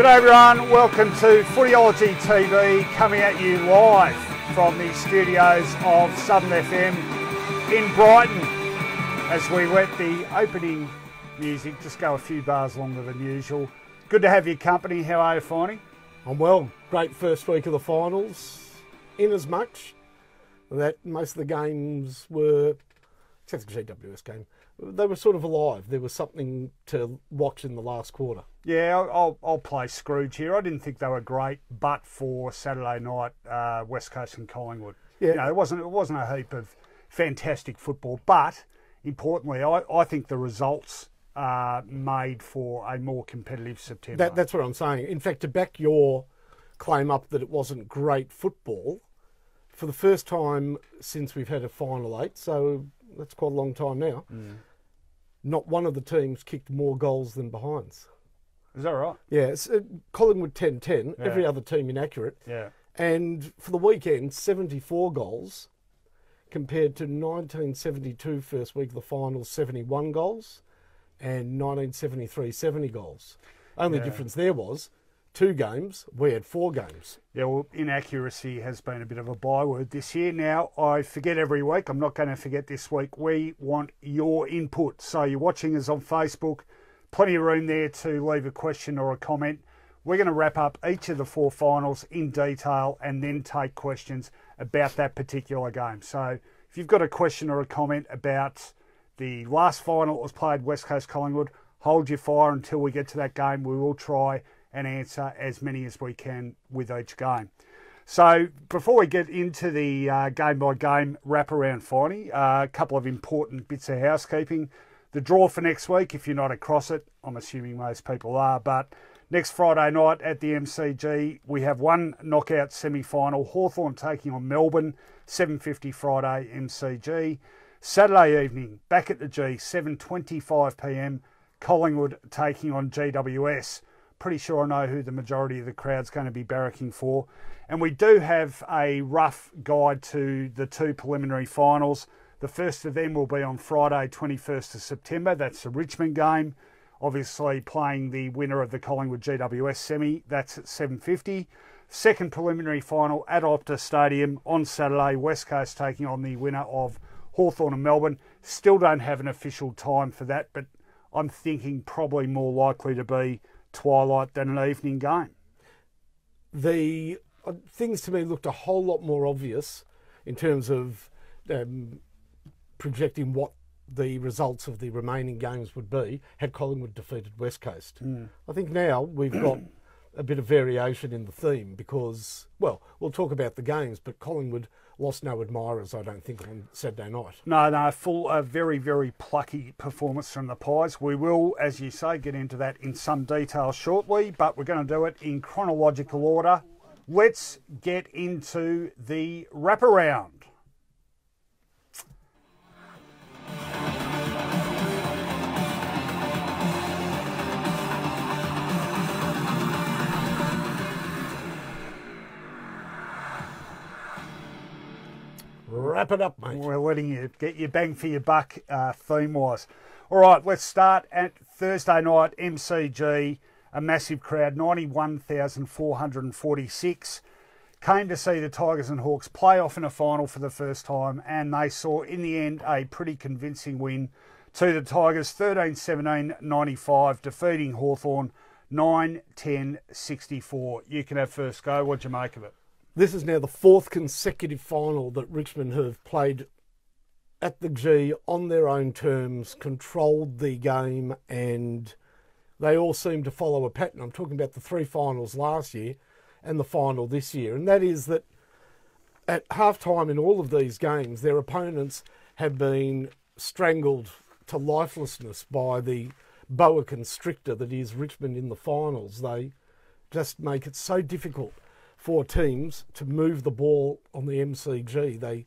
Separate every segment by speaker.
Speaker 1: Good day everyone, welcome to Footyology TV, coming at you live from the studios of Southern FM in Brighton as we let the opening music just go a few bars longer than usual. Good to have your company. How are you, Finey?
Speaker 2: I'm well. Great first week of the finals, in as much that most of the games were, except the GWS game, they were sort of alive. There was something to watch in the last quarter.
Speaker 1: Yeah, I'll play Scrooge here. I didn't think they were great, but for Saturday night, West Coast and Collingwood.
Speaker 2: Yeah.
Speaker 1: You know, it wasn't a heap of fantastic football, but importantly, I think the results made for a more competitive September.
Speaker 2: That's what I'm saying. In fact, to back your claim up that it wasn't great football, for the first time since we've had a final eight, so that's quite a long time now, not one of the teams kicked more goals than behinds.
Speaker 1: Is that right?
Speaker 2: Yeah, it's, Collingwood 10-10,
Speaker 1: Yeah.
Speaker 2: every other team inaccurate.
Speaker 1: Yeah.
Speaker 2: And for the weekend, 74 goals compared to 1972 first week of the finals, 71 goals, and 1973, 70 goals. Only difference there was 2 games, we had 4 games.
Speaker 1: Yeah, well, inaccuracy has been a bit of a byword this year. Now, I forget every week. I'm not going to forget this week. We want your input. So you're watching us on Facebook. Plenty of room there to leave a question or a comment. We're going to wrap up each of the 4 finals in detail and then take questions about that particular game. So if you've got a question or a comment about the last final that was played, West Coast Collingwood, hold your fire until we get to that game. We will try and answer as many as we can with each game. So before we get into the game-by-game wrap-around, Finey, a couple of important bits of housekeeping. The draw for next week, if you're not across it, I'm assuming most people are, but next Friday night at the MCG, we have one knockout semi-final, Hawthorn taking on Melbourne, 7:50 Friday MCG. Saturday evening, back at the G, 7:25pm, Collingwood taking on GWS. Pretty sure I know who the majority of the crowd's going to be barracking for. And we do have a rough guide to the 2 preliminary finals. The first of them will be on Friday, 21st of September. That's the Richmond game. Obviously playing the winner of the Collingwood GWS semi. That's at 7:50. Second preliminary final at Optus Stadium on Saturday. West Coast taking on the winner of Hawthorn and Melbourne. Still don't have an official time for that, but I'm thinking probably more likely to be twilight than an evening game.
Speaker 2: The things to me looked a whole lot more obvious in terms of projecting what the results of the remaining games would be had Collingwood defeated West Coast. I think now we've got a bit of variation in the theme because, well, we'll talk about the games, but Collingwood lost no admirers, I don't think, on Saturday night.
Speaker 1: No, a very, very plucky performance from the Pies. We will, as you say, get into that in some detail shortly, but we're going to do it in chronological order. Let's get into the wraparound.
Speaker 2: Wrap it up, mate.
Speaker 1: We're letting you get your bang for your buck theme-wise. All right, let's start at Thursday night, MCG. A massive crowd, 91,446. Came to see the Tigers and Hawks play off in a final for the first time, and they saw, in the end, a pretty convincing win to the Tigers, 13-17-95, defeating Hawthorn 9-10-64. You can have first go. What'd you make of it?
Speaker 2: This is now the 4th consecutive final that Richmond have played at the G on their own terms, controlled the game, and they all seem to follow a pattern. I'm talking about the 3 finals last year and the final this year, and that is that at half-time in all of these games, their opponents have been strangled to lifelessness by the boa constrictor that is Richmond in the finals. They just make it so difficult for teams to move the ball on the MCG. They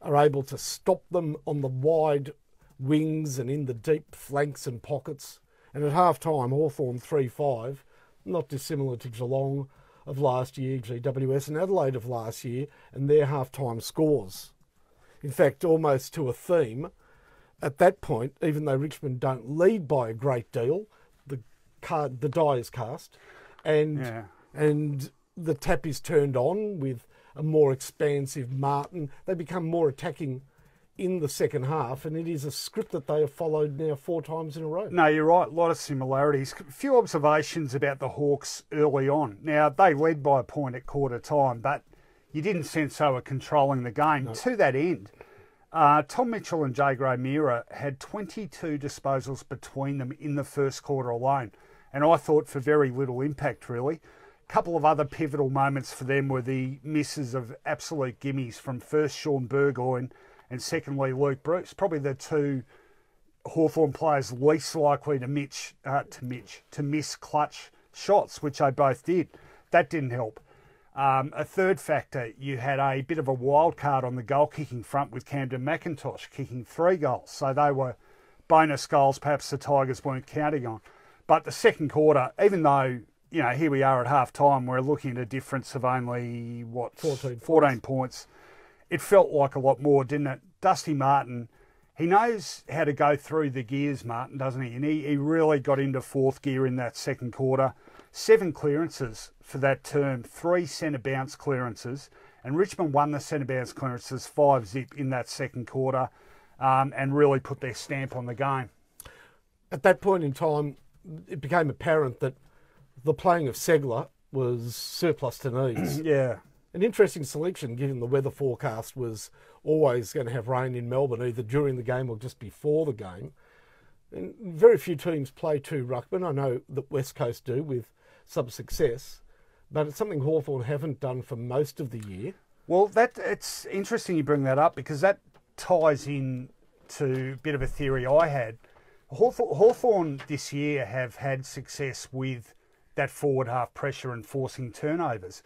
Speaker 2: are able to stop them on the wide wings and in the deep flanks and pockets. And at half-time, Hawthorn 3-5, not dissimilar to Geelong of last year, GWS and Adelaide of last year, and their half-time scores. In fact, almost to a theme, at that point, even though Richmond don't lead by a great deal, the die is cast. and the tap is turned on with a more expansive Martin. They become more attacking in the second half, and it is a script that they have followed now 4 times in a row.
Speaker 1: No, you're right. A lot of similarities. A few observations about the Hawks early on. Now, they led by a point at quarter time, but you didn't sense they were controlling the game. No. To that end, Tom Mitchell and Jay Gray-Meara had 22 disposals between them in the first quarter alone, and I thought for very little impact, really. A couple of other pivotal moments for them were the misses of absolute gimmies from first Sean Burgoyne and secondly Luke Bruce. Probably the two Hawthorn players least likely to miss clutch shots, which they both did. That didn't help. A third factor, you had a bit of a wild card on the goal-kicking front with Camden McIntosh kicking 3 goals. So they were bonus goals perhaps the Tigers weren't counting on. But the second quarter, even though, you know, here we are at half-time, we're looking at a difference of only, 14 points. It felt like a lot more, didn't it? Dusty Martin, he knows how to go through the gears, Martin, doesn't he? And he really got into fourth gear in that second quarter. 7 clearances for that term, 3 centre bounce clearances, and Richmond won the centre bounce clearances 5-zip in that second quarter, and really put their stamp on the game.
Speaker 2: At that point in time, it became apparent that the playing of Segler was surplus to needs.
Speaker 1: Yeah.
Speaker 2: An interesting selection, given the weather forecast was always going to have rain in Melbourne, either during the game or just before the game. And very few teams play 2 ruckmen. I know that West Coast do with some success, but it's something Hawthorn haven't done for most of the year.
Speaker 1: Well, it's interesting you bring that up because that ties in to a bit of a theory I had. Hawthorn this year have had success with that forward half pressure and forcing turnovers,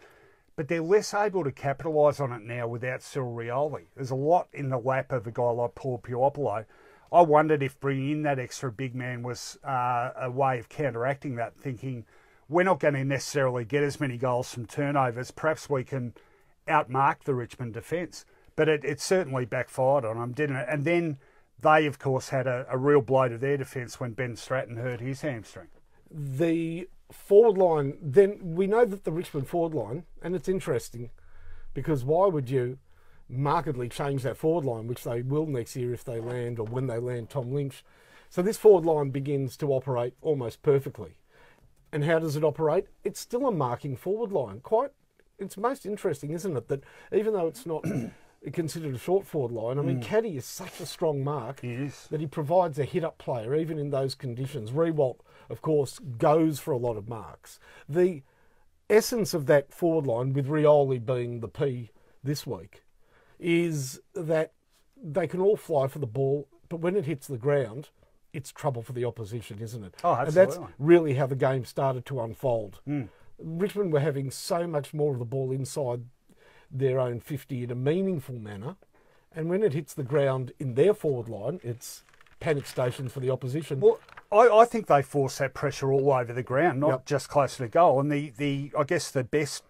Speaker 1: but they're less able to capitalise on it now without Cyril Rioli. There's a lot in the lap of a guy like Paul Puopolo. I wondered if bringing in that extra big man was a way of counteracting that, thinking we're not going to necessarily get as many goals from turnovers. Perhaps we can outmark the Richmond defence. But it certainly backfired on them, didn't it? And then they, of course, had a real blow to their defence when Ben Stratton hurt his hamstring.
Speaker 2: The forward line, then we know that the Richmond forward line, and it's interesting because why would you markedly change that forward line, which they will next year if they land or when they land Tom Lynch. So this forward line begins to operate almost perfectly. And how does it operate? It's still a marking forward line. It's most interesting, isn't it, that even though it's not considered a short forward line, I mean, Caddy is such a strong mark that he provides a hit-up player even in those conditions. Rewalt, of course, goes for a lot of marks. The essence of that forward line, with Rioli being the P this week, is that they can all fly for the ball, but when it hits the ground, it's trouble for the opposition, isn't it?
Speaker 1: Oh, absolutely.
Speaker 2: And that's really how the game started to unfold. Richmond were having so much more of the ball inside their own 50 in a meaningful manner, and when it hits the ground in their forward line, it's panic stations for the opposition.
Speaker 1: Well, I think they forced that pressure all over the ground, not just closer to goal. And I guess the best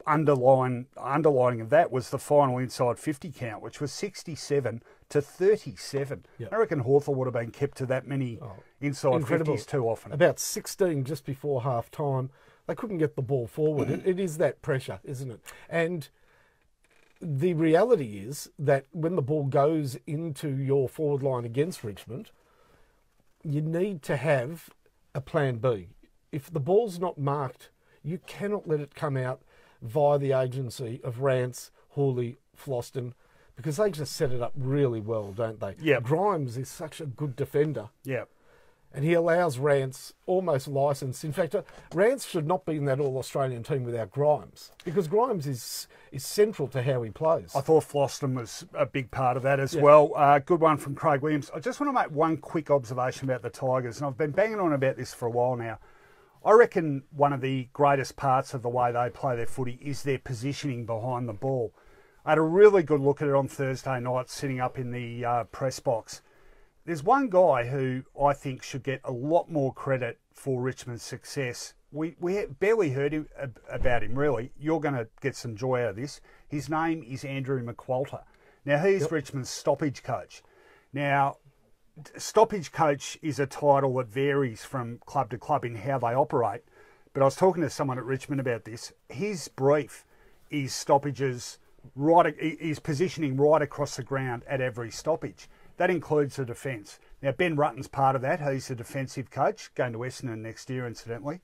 Speaker 1: underlining of that was the final inside 50 count, which was 67 to 37. I reckon Hawthorn would have been kept to that many inside 50s too often.
Speaker 2: About 16 just before half time. They couldn't get the ball forward. It is that pressure, isn't it? And the reality is that when the ball goes into your forward line against Richmond, you need to have a plan B. If the ball's not marked, you cannot let it come out via the agency of Rance, Hawley, Floston, because they just set it up really well, don't they?
Speaker 1: Yeah.
Speaker 2: Grimes is such a good defender.
Speaker 1: Yeah.
Speaker 2: And he allows Rance almost licensed. In fact, Rance should not be in that All-Australian team without Grimes, because Grimes is central to how he plays.
Speaker 1: I thought Floston was a big part of that as well. Good one from Craig Williams. I just want to make one quick observation about the Tigers, and I've been banging on about this for a while now. I reckon one of the greatest parts of the way they play their footy is their positioning behind the ball. I had a really good look at it on Thursday night, sitting up in the press box. There's one guy who I think should get a lot more credit for Richmond's success. We barely heard about him, really. You're going to get some joy out of this. His name is Andrew McQualter. Now, he's Richmond's stoppage coach. Now, stoppage coach is a title that varies from club to club in how they operate. But I was talking to someone at Richmond about this. His brief is stoppages right, is positioning right across the ground at every stoppage. That includes the defence. Now, Ben Rutten's part of that. He's a defensive coach, going to Essendon next year, incidentally.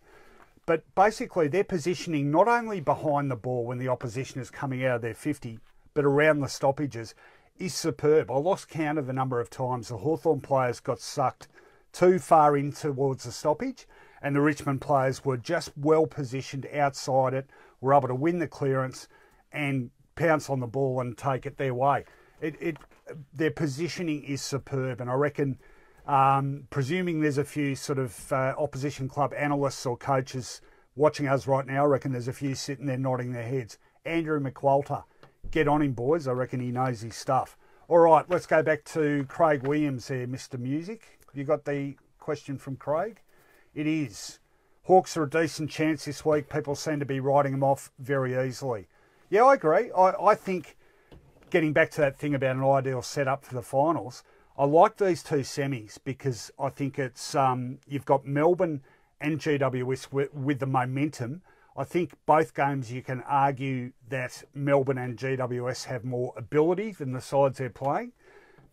Speaker 1: But basically, they're positioning not only behind the ball when the opposition is coming out of their 50, but around the stoppages is superb. I lost count of the number of times the Hawthorn players got sucked too far in towards the stoppage, and the Richmond players were just well positioned outside it, were able to win the clearance and pounce on the ball and take it their way. Their positioning is superb, and I reckon, presuming there's a few sort of opposition club analysts or coaches watching us right now, I reckon there's a few sitting there nodding their heads. Andrew McWalter, get on him, boys. I reckon he knows his stuff. All right, let's go back to Craig Williams here, Mr. Music. You got the question from Craig? It is. Hawks are a decent chance this week. People seem to be writing them off very easily. Yeah, I agree. I think, getting back to that thing about an ideal setup for the finals, I like these two semis because I think it's you've got Melbourne and GWS with the momentum. I think both games you can argue that Melbourne and GWS have more ability than the sides they're playing.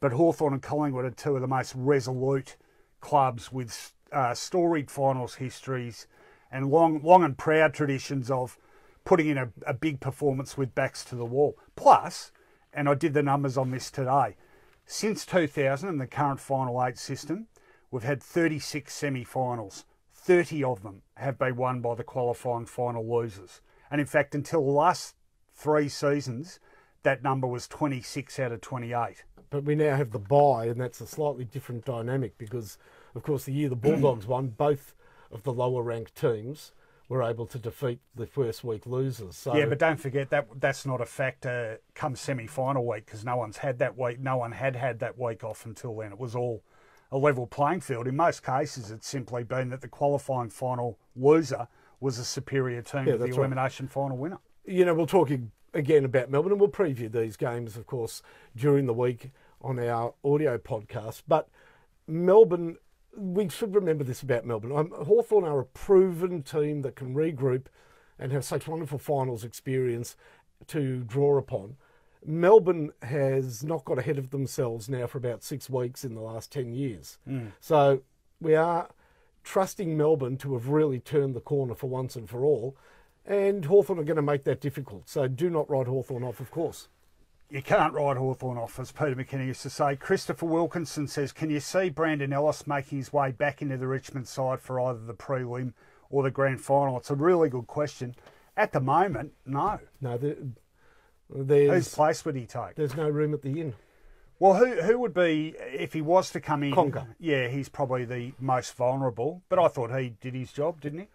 Speaker 1: But Hawthorn and Collingwood are two of the most resolute clubs with storied finals histories and long and proud traditions of putting in a big performance with backs to the wall. Plus, and I did the numbers on this today, since 2000 and the current Final 8 system, we've had 36 semi-finals. 30 of them have been won by the qualifying final losers. And in fact, until the last 3 seasons, that number was 26 out of 28.
Speaker 2: But we now have the bye, and that's a slightly different dynamic because, of course, the year the Bulldogs won, both of the lower-ranked teams were able to defeat the first week losers. So,
Speaker 1: yeah, but don't forget that's not a factor come semi-final week because no one's had that week. No one had that week off until then. It was all a level playing field. In most cases, it's simply been that the qualifying final loser was a superior team to the elimination final winner. You know,
Speaker 2: we'll talk again about Melbourne, and we'll preview these games, of course, during the week on our audio podcast. But Melbourne, we should remember this about Melbourne. Hawthorn are a proven team that can regroup and have such wonderful finals experience to draw upon. Melbourne has not got ahead of themselves now for about 6 weeks in the last 10 years. So we are trusting Melbourne to have really turned the corner for once and for all. And Hawthorn are going to make that difficult. So do not write Hawthorn off, of course.
Speaker 1: You can't write Hawthorn off, as Peter McKenna used to say. Christopher Wilkinson says, can you see Brandon Ellis making his way back into the Richmond side for either the prelim or the grand final? It's a really good question. At the moment, no.
Speaker 2: No,
Speaker 1: whose place would he take?
Speaker 2: There's no room at the inn.
Speaker 1: Well, who would be, if he was to come in?
Speaker 2: Conker.
Speaker 1: Yeah, he's probably the most vulnerable. But I thought he did his job, didn't he?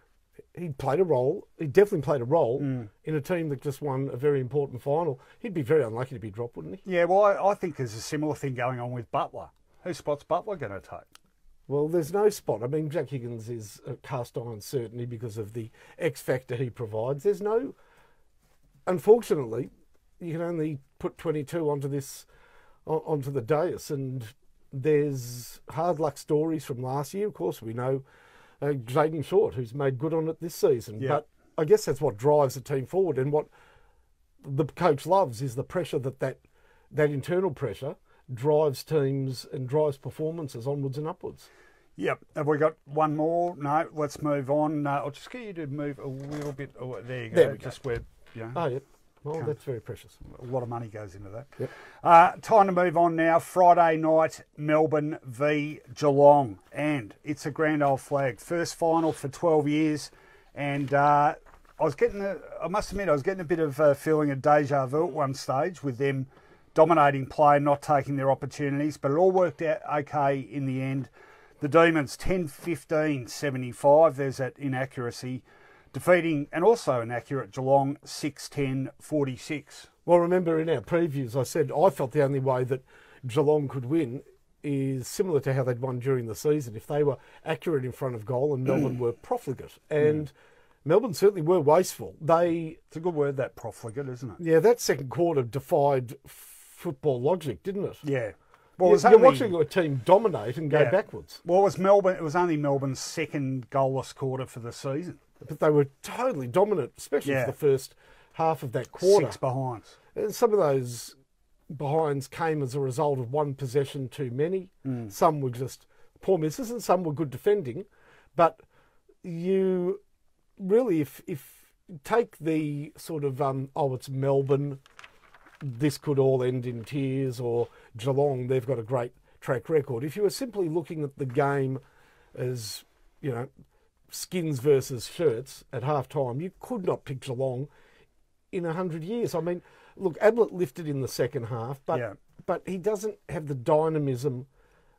Speaker 2: He played a role. He definitely played a role in a team that just won a very important final. He'd be very unlucky to be dropped, wouldn't he?
Speaker 1: Yeah, well, I think there's a similar thing going on with Butler. Whose spot's Butler going to take?
Speaker 2: Well, there's no spot. I mean, Jack Higgins is a cast iron certainty because of the X factor he provides. There's no, unfortunately, you can only put 22 onto the dais, and there's hard luck stories from last year. Of course, we know Jaden Short, who's made good on it this season.
Speaker 1: Yeah.
Speaker 2: But I guess that's what drives the team forward, and what the coach loves is the pressure that internal pressure drives teams and drives performances onwards and upwards.
Speaker 1: Yep. Have we got one more? No, let's move on. I'll just get you to move a little bit. Oh, there you go.
Speaker 2: There we go.
Speaker 1: Just where, you know.
Speaker 2: Oh, yep. Well, that's very precious.
Speaker 1: A lot of money goes into that.
Speaker 2: Yep.
Speaker 1: Time to move on now. Friday night, Melbourne v Geelong. And it's a grand old flag. First final for 12 years. And I must admit, I was getting a bit of a feeling of deja vu at one stage with them dominating play, not taking their opportunities. But it all worked out okay in the end. The Demons, 10-15-75. There's that inaccuracy. Defeating, and also inaccurate, Geelong 6-10-46.
Speaker 2: Well, remember in our previews, I said I felt the only way that Geelong could win is similar to how they'd won during the season. If they were accurate in front of goal and Melbourne were profligate. And Melbourne certainly were wasteful.
Speaker 1: It's a good word, that profligate, isn't it?
Speaker 2: Yeah, that second quarter defied football logic, didn't it?
Speaker 1: Yeah. Well,
Speaker 2: you're watching a team dominate and go backwards.
Speaker 1: Well, it was only Melbourne's second goalless quarter for the season.
Speaker 2: but they were totally dominant, especially for the first half of that quarter.
Speaker 1: 6 behinds.
Speaker 2: And some of those behinds came as a result of one possession too many. Some were just poor misses and some were good defending. But you really, if take the sort of, it's Melbourne, this could all end in tears, or Geelong, they've got a great track record. If you were simply looking at the game as, skins versus shirts at half time, you could not pick Geelong in 100 years. I mean, look, Ablett lifted in the second half, but he doesn't have the dynamism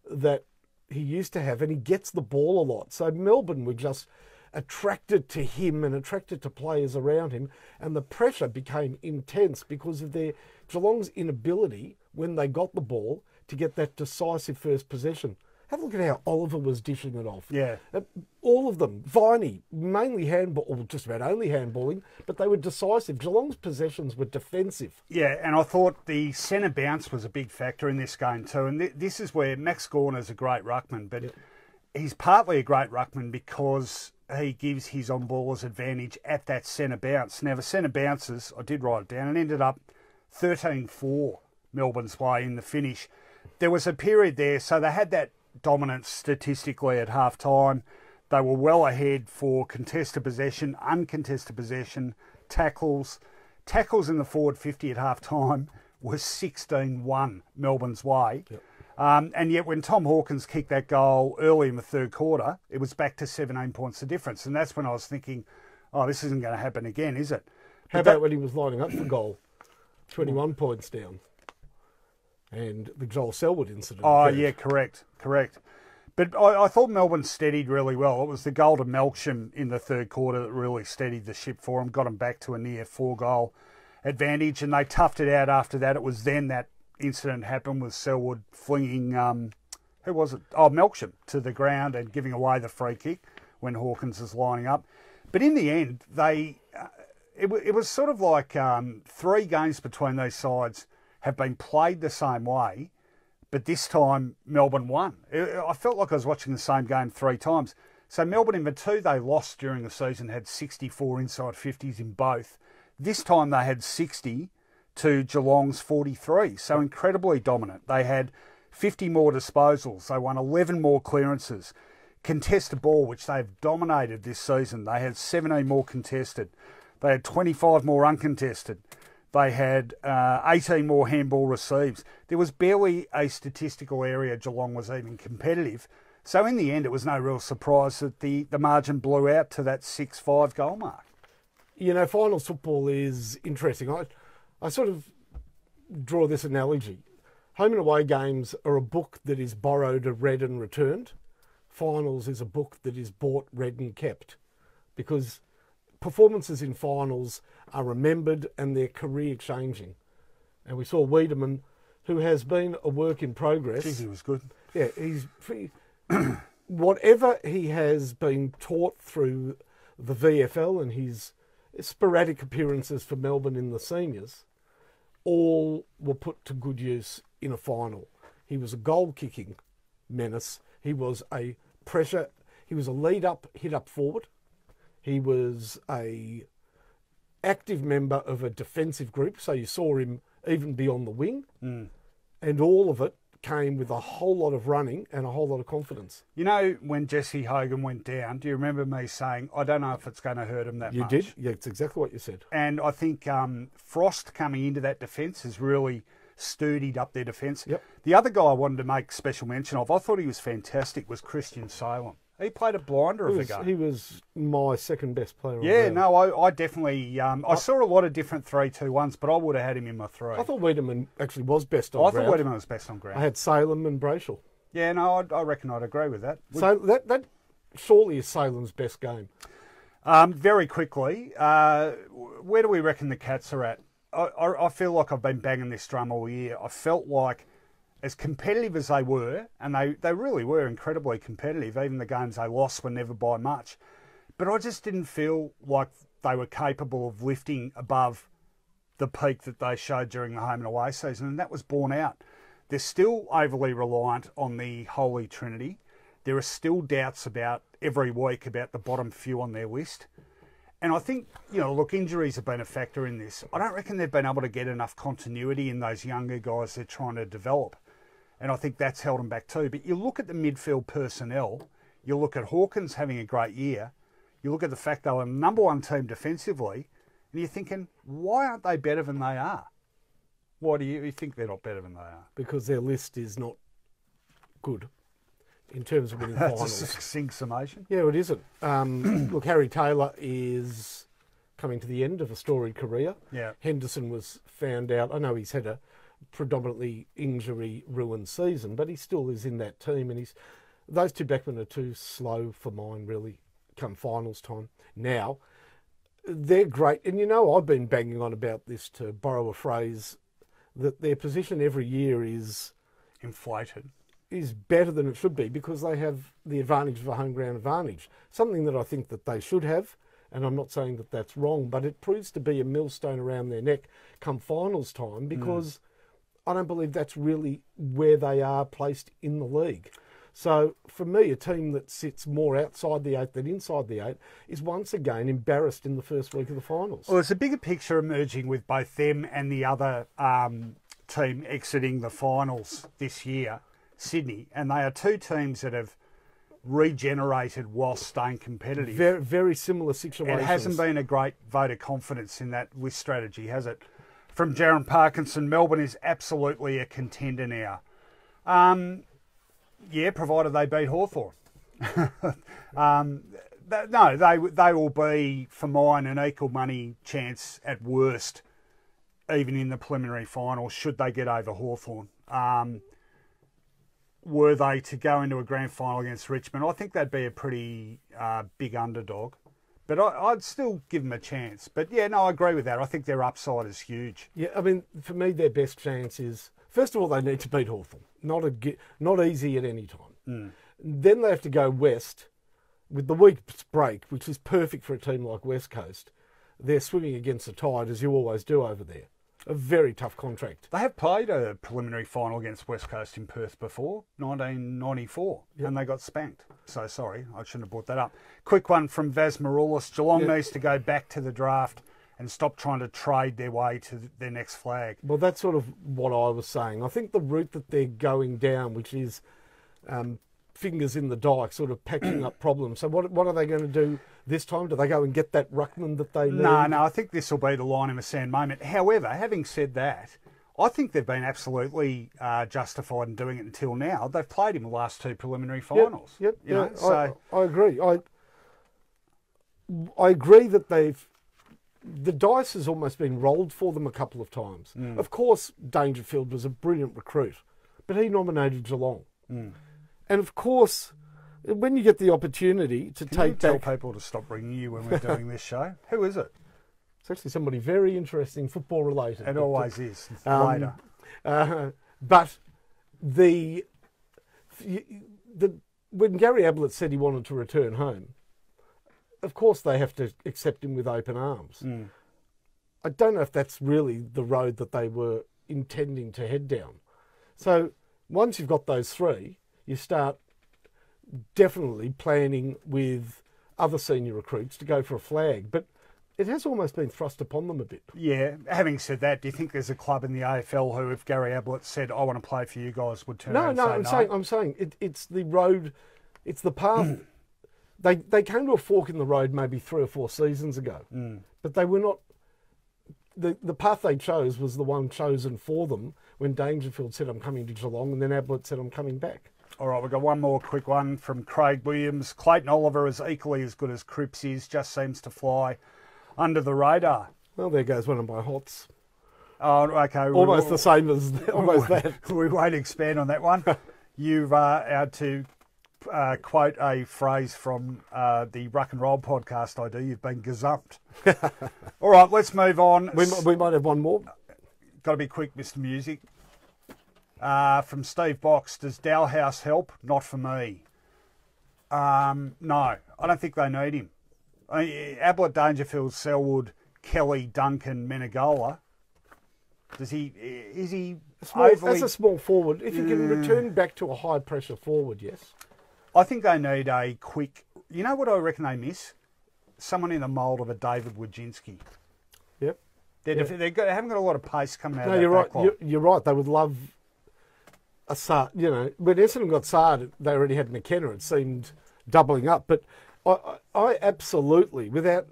Speaker 2: that he used to have, and he gets the ball a lot. So Melbourne were just attracted to him and attracted to players around him, and the pressure became intense because of Geelong's inability, when they got the ball, to get that decisive first possession. Have a look at how Oliver was dishing it off.
Speaker 1: Yeah.
Speaker 2: All of them. Viney, mainly handball, or just about only handballing, but they were decisive. Geelong's possessions were defensive.
Speaker 1: Yeah, and I thought the centre bounce was a big factor in this game too. And this is where Max Gorner's a great ruckman, but he's partly a great ruckman because he gives his on-ballers advantage at that centre bounce. Now, the centre bounces, I did write it down, and ended up 13-4 Melbourne's way in the finish. There was a period there, so they had that dominance statistically at half-time. They were well ahead for contested possession, uncontested possession, tackles. Tackles in the forward 50 at half-time was 16-1 Melbourne's way. Yep. And yet when Tom Hawkins kicked that goal early in the third quarter, it was back to 17 points of difference. And that's when I was thinking, this isn't going to happen again, is it?
Speaker 2: How about when he was lining up for goal? 21 points down. And the Joel Selwood incident.
Speaker 1: Oh, yeah, correct. But I thought Melbourne steadied really well. It was the goal to Melksham in the third quarter that really steadied the ship for them, got them back to a near 4-goal advantage, and they toughed it out after that. It was then that incident happened with Selwood flinging, who was it? Oh, Melksham to the ground and giving away the free kick when Hawkins was lining up. But in the end, it was sort of like 3 games between these sides have been played the same way, but this time Melbourne won. I felt like I was watching the same game 3 times. So Melbourne, in the 2 they lost during the season, had 64 inside 50s in both. This time they had 60 to Geelong's 43, so incredibly dominant. They had 50 more disposals. They won 11 more clearances. Contested ball, which they've dominated this season, they had 17 more contested. They had 25 more uncontested. They had 18 more handball receives. There was barely a statistical area Geelong was even competitive. So in the end, it was no real surprise that the margin blew out to that 6-5 goal mark.
Speaker 2: Finals football is interesting. I sort of draw this analogy. Home and away games are a book that is borrowed, read and returned. Finals is a book that is bought, read and kept. Because performances in finals are remembered and they're career changing. And we saw Wiedemann, who has been a work in progress.
Speaker 1: Jeez, he was good.
Speaker 2: Yeah, whatever he has been taught through the VFL and his sporadic appearances for Melbourne in the seniors, all were put to good use in a final. He was a goal-kicking menace. He was a lead-up, hit-up forward. He was a active member of a defensive group, so you saw him even be on the wing. And all of it came with a whole lot of running and a whole lot of confidence.
Speaker 1: When Jesse Hogan went down, do you remember me saying, I don't know if it's going to hurt him that much?
Speaker 2: You did? Yeah, it's exactly what you said.
Speaker 1: And I think Frost coming into that defence has really sturdied up their defence.
Speaker 2: Yep.
Speaker 1: The other guy I wanted to make special mention of, I thought he was fantastic, was Christian Salem. He played a blinder of the game.
Speaker 2: He was my second best player.
Speaker 1: Yeah, no, I definitely... I saw a lot of different 3-2-1s, but I would have had him in my 3.
Speaker 2: I thought Wiedemann actually was best on ground.
Speaker 1: I thought Wiedemann was best on ground.
Speaker 2: I had Salem and Brayshaw.
Speaker 1: Yeah, no, I reckon I'd agree with that.
Speaker 2: So that surely is Salem's best game.
Speaker 1: Very quickly, where do we reckon the Cats are at? I feel like I've been banging this drum all year. I felt like, as competitive as they were, and they really were incredibly competitive, even the games they lost were never by much, but I just didn't feel like they were capable of lifting above the peak that they showed during the home and away season, and that was borne out. They're still overly reliant on the Holy Trinity. There are still doubts about every week about the bottom few on their list. And I think, look, injuries have been a factor in this. I don't reckon they've been able to get enough continuity in those younger guys they're trying to develop. And I think that's held them back too. But you look at the midfield personnel, you look at Hawkins having a great year, you look at the fact they were number one team defensively, and you're thinking, why aren't they better than they are? Why do you think they're not better than they are?
Speaker 2: Because their list is not good in terms of winning finals.
Speaker 1: That's a succinct summation.
Speaker 2: Yeah, it isn't. Look, Harry Taylor is coming to the end of a storied career.
Speaker 1: Yeah.
Speaker 2: Henderson was found out. I know he's had a predominantly injury-ruined season, but he still is in that team, and those two backmen are too slow for mine, really, come finals time. Now, they're great, and I've been banging on about this, to borrow a phrase, that their position every year is
Speaker 1: inflated,
Speaker 2: is better than it should be, because they have the advantage of a home ground advantage, something that I think that they should have, and I'm not saying that that's wrong, but it proves to be a millstone around their neck come finals time, because I don't believe that's really where they are placed in the league. So for me, a team that sits more outside the 8 than inside the 8 is once again embarrassed in the first week of the finals.
Speaker 1: Well, there's a bigger picture emerging with both them and the other team exiting the finals this year, Sydney, and they are two teams that have regenerated while staying competitive.
Speaker 2: Very, very similar situations.
Speaker 1: It hasn't been a great vote of confidence in that with strategy, has it? From Jaron Parkinson, Melbourne is absolutely a contender now. Yeah, provided they beat Hawthorn. No, they will be, for mine, an equal money chance at worst, even in the preliminary final, should they get over Hawthorn. Were they to go into a grand final against Richmond, I think they'd be a pretty big underdog. But I'd still give them a chance. But yeah, no, I agree with that. I think their upside is huge.
Speaker 2: Yeah, I mean, for me, their best chance is, first of all, they need to beat Hawthorn. Not easy at any time. Then they have to go west with the week's break, which is perfect for a team like West Coast. They're swimming against the tide, as you always do over there. A very tough contract.
Speaker 1: They have played a preliminary final against West Coast in Perth before, 1994, and they got spanked. So sorry, I shouldn't have brought that up. Quick one from Vaz Maroulis. Geelong needs to go back to the draft and stop trying to trade their way to their next flag.
Speaker 2: Well, that's sort of what I was saying. I think the route that they're going down, which is fingers in the dike, sort of patching up problems. So what are they going to do this time? Do they go and get that ruckman that they need?
Speaker 1: No, I think this will be the line in the sand moment. However, having said that, I think they've been absolutely justified in doing it until now. They've played in the last two preliminary finals.
Speaker 2: Yep.
Speaker 1: So
Speaker 2: I agree. I agree that the dice has almost been rolled for them a couple of times. Of course, Dangerfield was a brilliant recruit, but he nominated Geelong. And of course, when you get the opportunity to
Speaker 1: tell people to stop ringing you when we're doing this show. Who is it?
Speaker 2: It's actually somebody very interesting, football related.
Speaker 1: It always is. Later.
Speaker 2: But when Gary Ablett said he wanted to return home, of course they have to accept him with open arms. I don't know if that's really the road that they were intending to head down. So once you've got those three, you start definitely planning with other senior recruits to go for a flag. But it has almost been thrust upon them a bit. Yeah.
Speaker 1: Having said that, do you think there's a club in the AFL who, if Gary Ablett said, "I want to play for you guys," would turn around and say no?
Speaker 2: I'm saying it's the road, it's the path. They came to a fork in the road maybe 3 or 4 seasons ago, but they were not. The path they chose was the one chosen for them when Dangerfield said, "I'm coming to Geelong," and then Ablett said, "I'm coming back."
Speaker 1: All right, we've got one more quick one from Craig Williams. Clayton Oliver is equally as good as Cripps is, just seems to fly under the radar.
Speaker 2: Well, there goes one of my hots.
Speaker 1: Oh, okay.
Speaker 2: Almost the same as that.
Speaker 1: We won't expand on that one. You've had to quote a phrase from the Ruck and Roll podcast I do. You've been gazumped. All right, let's move on.
Speaker 2: We might have one more.
Speaker 1: Got to be quick, Mr. Music. From Steve Box, does Dalhouse help? Not for me. No, I don't think they need him. Ablett, Dangerfield, Selwood, Kelly, Duncan, Menegola. Is he
Speaker 2: as a small forward? If you can return back to a high pressure forward, yes.
Speaker 1: I think they need a quick. You know what I reckon they miss? someone in the mould of a David Wojcinski.
Speaker 2: Yep.
Speaker 1: They haven't got a lot of pace coming out of that
Speaker 2: you're right.
Speaker 1: backline.
Speaker 2: You're right. They would love a Sard. You know, when Essendon got Sard, they already had McKenna. It seemed doubling up. But I absolutely, without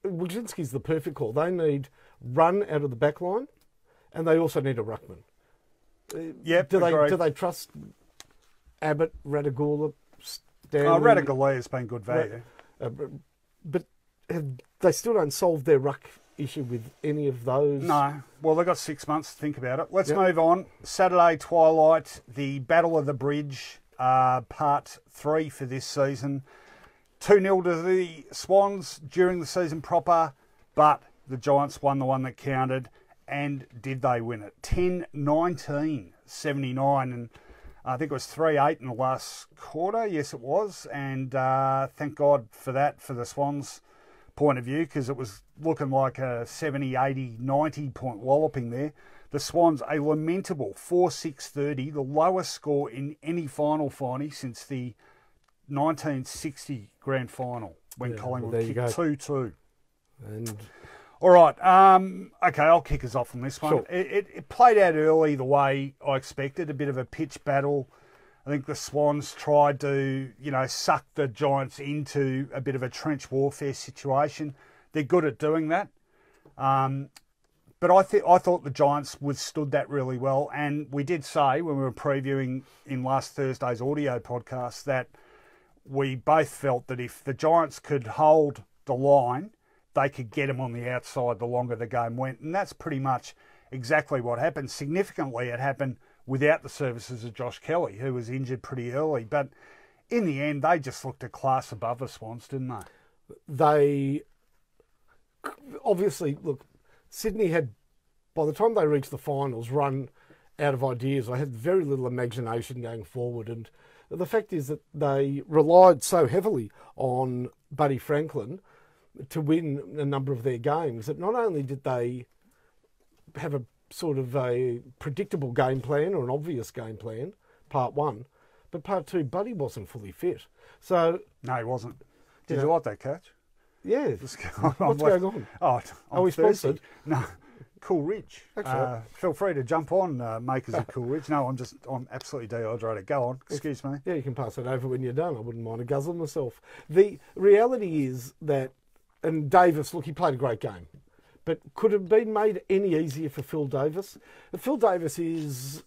Speaker 2: Wojcinski's the perfect call. They need run out of the back line, and they also need a ruckman.
Speaker 1: Yep.
Speaker 2: Do they trust Abbott, Radagula, Stanley?
Speaker 1: Radagula has been good value.
Speaker 2: But they still don't solve their ruck issue with any of those.
Speaker 1: No. Well, they've got 6 months to think about it. Let's move on. Saturday twilight, the Battle of the Bridge, part 3 for this season. 2-0 to the Swans during the season proper, but the Giants won the one that counted. And did they win it? 10-19, 79. And I think it was 3-8 in the last quarter. Yes, it was. And thank God for that, for the Swans' point of view, because it was looking like a 70, 80, 90 point walloping there. The Swans, a lamentable 4-6-30, the lowest score in any final Finey since the 1960 grand final when Collingwood kicked 2-2.
Speaker 2: And
Speaker 1: all right, okay, I'll kick us off on this one.
Speaker 2: Sure.
Speaker 1: It played out early the way I expected, a bit of a pitch battle. I think the Swans tried to, suck the Giants into a bit of a trench warfare situation. They're good at doing that. But I thought the Giants withstood that really well. And we did say when we were previewing in last Thursday's audio podcast that we both felt that if the Giants could hold the line, they could get them on the outside the longer the game went. And that's pretty much exactly what happened. Significantly, it happened without the services of Josh Kelly, who was injured pretty early. But in the end, they just looked a class above the Swans, didn't they?
Speaker 2: They obviously, look, Sydney had, by the time they reached the finals, run out of ideas. They had very little imagination going forward. And the fact is that they relied so heavily on Buddy Franklin to win a number of their games that not only did they have a sort of a predictable game plan or an obvious game plan, part one, but part two, Buddy wasn't fully fit. So
Speaker 1: no, he wasn't. Did you like that catch?
Speaker 2: Yeah. What's going on?
Speaker 1: Oh,
Speaker 2: are we sponsored?
Speaker 1: No, Cool Ridge. Feel free to jump on, makers of Cool Ridge. No, I'm absolutely dehydrated. Go on. Excuse me.
Speaker 2: Yeah, you can pass it over when you're done. I wouldn't mind a guzzle myself. The reality is that, and Davis, look, he played a great game, but could it have been made any easier for Phil Davis? Phil Davis is,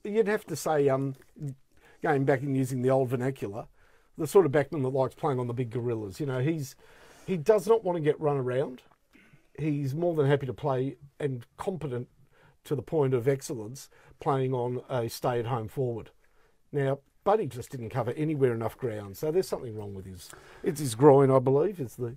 Speaker 2: you'd have to say, going back and using the old vernacular, the sort of backman that likes playing on the big gorillas. He does not want to get run around. He's more than happy to play and competent to the point of excellence playing on a stay-at-home forward. Now, Buddy just didn't cover anywhere enough ground, so there's something wrong with it's his groin, I believe, is the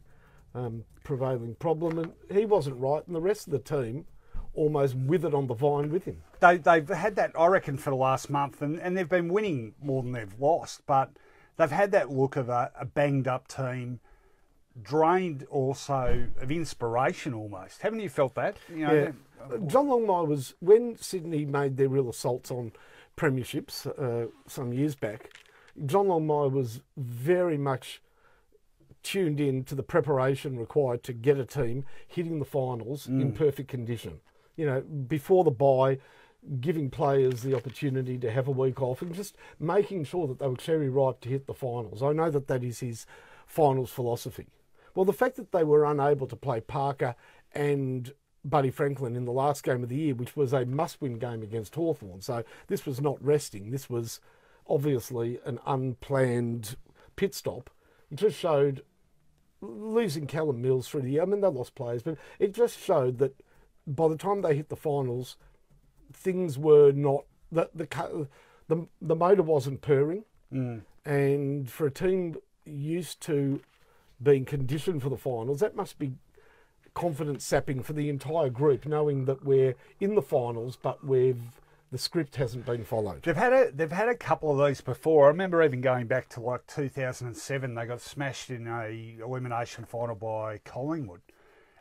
Speaker 2: prevailing problem, and he wasn't right, and the rest of the team almost withered on the vine with him.
Speaker 1: They've had that, I reckon, for the last month, and they've been winning more than they've lost, but they've had that look of a banged-up team, drained also of inspiration almost. Haven't you felt that?
Speaker 2: Yeah. John Longmire was, when Sydney made their real assaults on premierships some years back, John Longmire was very much tuned in to the preparation required to get a team hitting the finals in perfect condition. Before the bye, giving players the opportunity to have a week off and just making sure that they were cherry ripe to hit the finals. I know that is his finals philosophy. Well, the fact that they were unable to play Parker and Buddy Franklin in the last game of the year, which was a must-win game against Hawthorn, so this was not resting. This was obviously an unplanned pit stop. It just showed, losing Callum Mills through the year, I mean, they lost players, but it just showed that by the time they hit the finals, things were not, the motor wasn't purring. And for a team used to being conditioned for the finals, that must be confidence sapping for the entire group, knowing that we're in the finals, but the script hasn't been followed.
Speaker 1: They've had a couple of these before. I remember even going back to like 2007, they got smashed in a elimination final by Collingwood.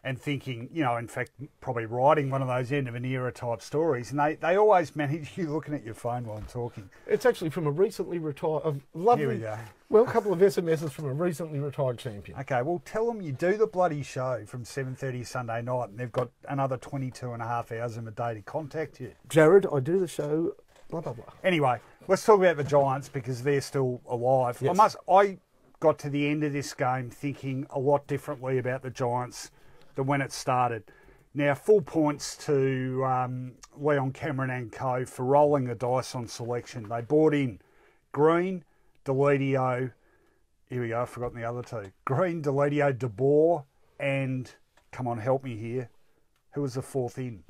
Speaker 1: and thinking, you know, in fact, probably writing one of those end of an era type stories. And they always manage you looking at your phone while I'm talking.
Speaker 2: It's actually from a recently retired, lovely,
Speaker 1: Here we go.
Speaker 2: well, a couple of SMSs from a recently retired champion.
Speaker 1: Okay, well, tell them you do the bloody show from 7:30 Sunday night and they've got another 22 and a half hours of a day to contact you.
Speaker 2: Jared, I do the show, blah, blah, blah.
Speaker 1: Anyway, let's talk about the Giants because they're still alive.
Speaker 2: Yes.
Speaker 1: I got to the end of this game thinking a lot differently about the Giants than when it started. Now, full points to Leon Cameron and co for rolling the dice on selection. They brought in Green, Deledio, here we go, I've forgotten the other two. Green, Deledio, De Boer, and, come on, help me here. Who was the fourth in?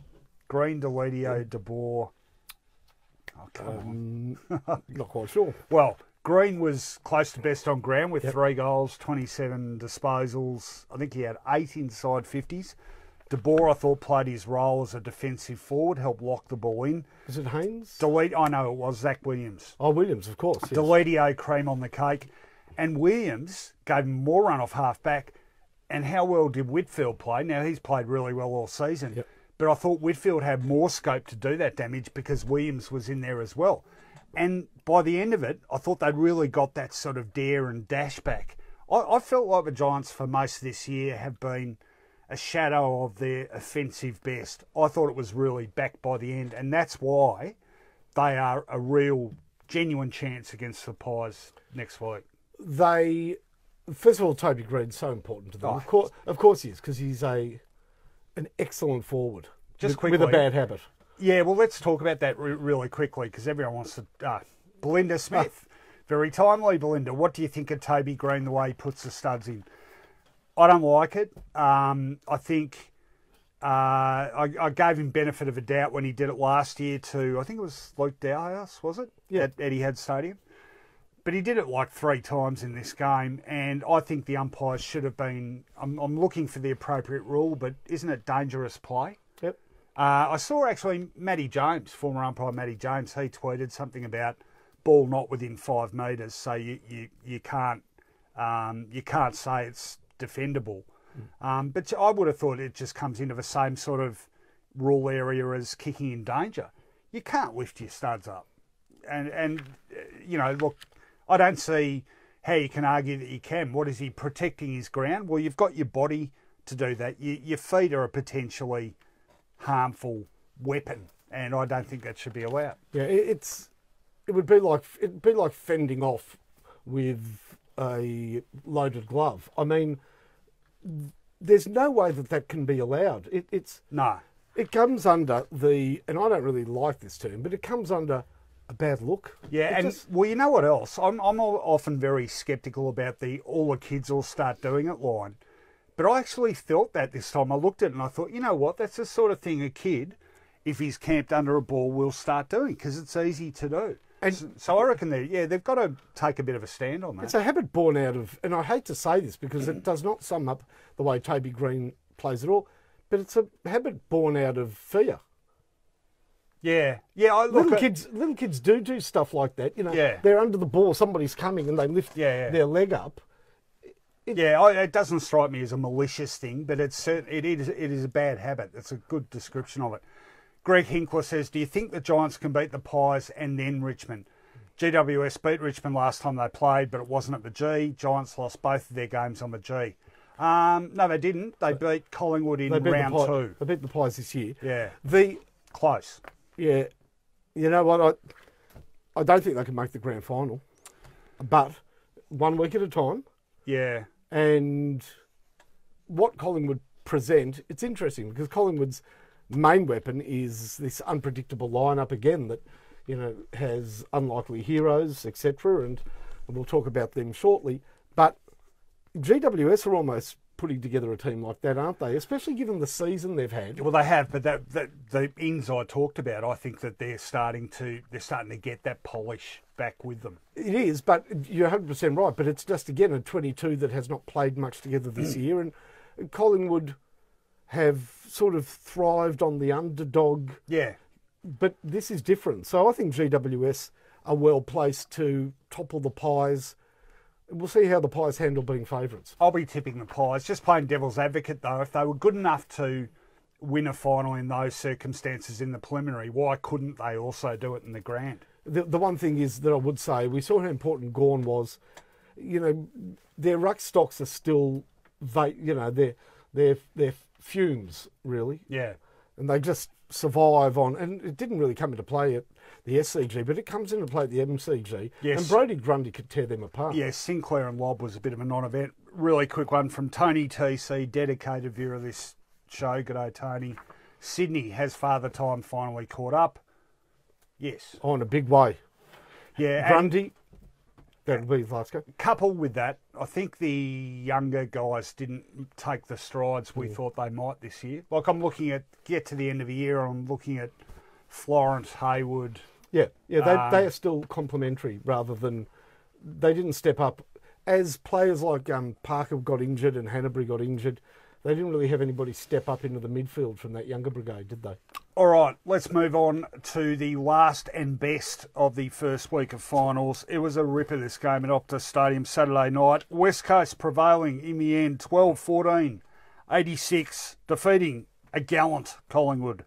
Speaker 1: Green, Deledio, De Boer. Oh, come on.
Speaker 2: Not quite sure.
Speaker 1: Well, Green was close to best on ground with 3 goals, 27 disposals. I think he had 8 inside 50s. De Boer, I thought, played his role as a defensive forward, helped lock the ball in.
Speaker 2: Is it Haynes?
Speaker 1: I know it was Zach Williams.
Speaker 2: Oh, Williams, of course. Yes.
Speaker 1: Deledio, cream on the cake. And Williams gave him more run off half back. And how well did Whitfield play? Now, he's played really well all season.
Speaker 2: Yep.
Speaker 1: But I thought Whitfield had more scope to do that damage because Williams was in there as well. And by the end of it, I thought they'd really got that sort of dare and dash back. I felt like the Giants for most of this year have been a shadow of their offensive best. I thought it was really back by the end, and that's why they are a real, genuine chance against the Pies next week.
Speaker 2: First of all, Toby Green's so important to them.
Speaker 1: Oh.
Speaker 2: Of course he is, because he's an excellent forward.
Speaker 1: Just
Speaker 2: with
Speaker 1: quickly,
Speaker 2: a bad habit.
Speaker 1: Yeah, well, let's talk about that really quickly because everyone wants to. Belinda Smith, very timely, Belinda. What do you think of Toby Green, the way he puts the studs in? I don't like it. I think I gave him benefit of a doubt when he did it last year to, I think it was Luke Dowhouse, was it?
Speaker 2: Yeah.
Speaker 1: At Etihad Stadium. But he did it like 3 times in this game, and I think the umpires should have been. I'm looking for the appropriate rule, but isn't it dangerous play?
Speaker 2: Yep.
Speaker 1: I saw actually Matty James, former umpire Matty James, he tweeted something about ball not within 5 metres, so you can't say it's defendable. But I would have thought it just comes into the same sort of rule area as kicking in danger. You can't lift your studs up, and you know, look, I don't see how you can argue that you can. What is he protecting his ground? Well, you've got your body to do that. Your feet are a potentially harmful weapon, and I don't think that should be allowed.
Speaker 2: Yeah, it'd be like fending off with a loaded glove. I mean, there's no way that can be allowed.
Speaker 1: No.
Speaker 2: It comes under and I don't really like this term, but it comes under a bad look.
Speaker 1: Yeah, well, you know what else? I'm often very sceptical about all the kids will start doing it line. But I actually felt that this time. I looked at it and I thought, you know what? That's the sort of thing a kid, if he's camped under a ball, will start doing because it's easy to do. And so I reckon they've got to take a bit of a stand on that.
Speaker 2: It's a habit born out of, and I hate to say this because it does not sum up the way Toby Green plays at all, but it's a habit born out of fear.
Speaker 1: Yeah.
Speaker 2: Little kids do stuff like that. You know, they're under the ball, somebody's coming, and they lift their leg up.
Speaker 1: It doesn't strike me as a malicious thing, but it is a bad habit. It's a good description of it. Greg Hinkler says, do you think the Giants can beat the Pies and then Richmond? GWS beat Richmond last time they played, but it wasn't at the G. Giants lost both of their games on the G. No, they didn't. They beat Collingwood in round 2.
Speaker 2: They beat the Pies this year.
Speaker 1: Yeah. Close.
Speaker 2: Yeah. You know what? I don't think they can make the grand final, but 1 week at a time.
Speaker 1: Yeah.
Speaker 2: And what Collingwood present, it's interesting because Collingwood's main weapon is this unpredictable lineup again that, you know, has unlikely heroes, etc. And we'll talk about them shortly. But GWS are almost putting together a team like that, aren't they? Especially given the season they've had.
Speaker 1: Well, they have, but the ins I talked about, I think that they're starting to get that polish back with them.
Speaker 2: It is, but you're 100% right. But it's just again a 22 that has not played much together this year, and Collingwood have sort of thrived on the underdog.
Speaker 1: Yeah.
Speaker 2: But this is different. So I think GWS are well placed to topple the Pies We'll see how the Pies handle being favourites.
Speaker 1: I'll be tipping the Pies. Just playing devil's advocate, though. If they were good enough to win a final in those circumstances in the preliminary, why couldn't they also do it in the grand?
Speaker 2: The one thing is that I would say, we saw how important Gawn was. You know, their ruck stocks are still, they're fumes, really.
Speaker 1: Yeah.
Speaker 2: And they just survive on, and it didn't really come into play at the SCG, but it comes into play at the MCG.
Speaker 1: Yes.
Speaker 2: And Brodie Grundy could tear them apart.
Speaker 1: Yeah, Sinclair and Lobb was a bit of a non-event. Really quick one from Tony TC, dedicated viewer of this show. G'day, Tony. Sydney, has Father Time finally caught up? Yes.
Speaker 2: Oh, in a big way.
Speaker 1: Yeah.
Speaker 2: Grundy, that'll be his last go.
Speaker 1: Coupled with that, I think the younger guys didn't take the strides we thought they might this year. Like, I'm looking at, get to the end of the year, I'm looking at Florence, Haywood.
Speaker 2: Yeah, they are still complementary rather than, they didn't step up. As players like Parker got injured and Hanbury got injured, they didn't really have anybody step up into the midfield from that younger brigade, did they?
Speaker 1: All right, let's move on to the last and best of the first week of finals. It was a ripper, this game at Optus Stadium Saturday night. West Coast prevailing in the end, 12-14, 86, defeating a gallant Collingwood,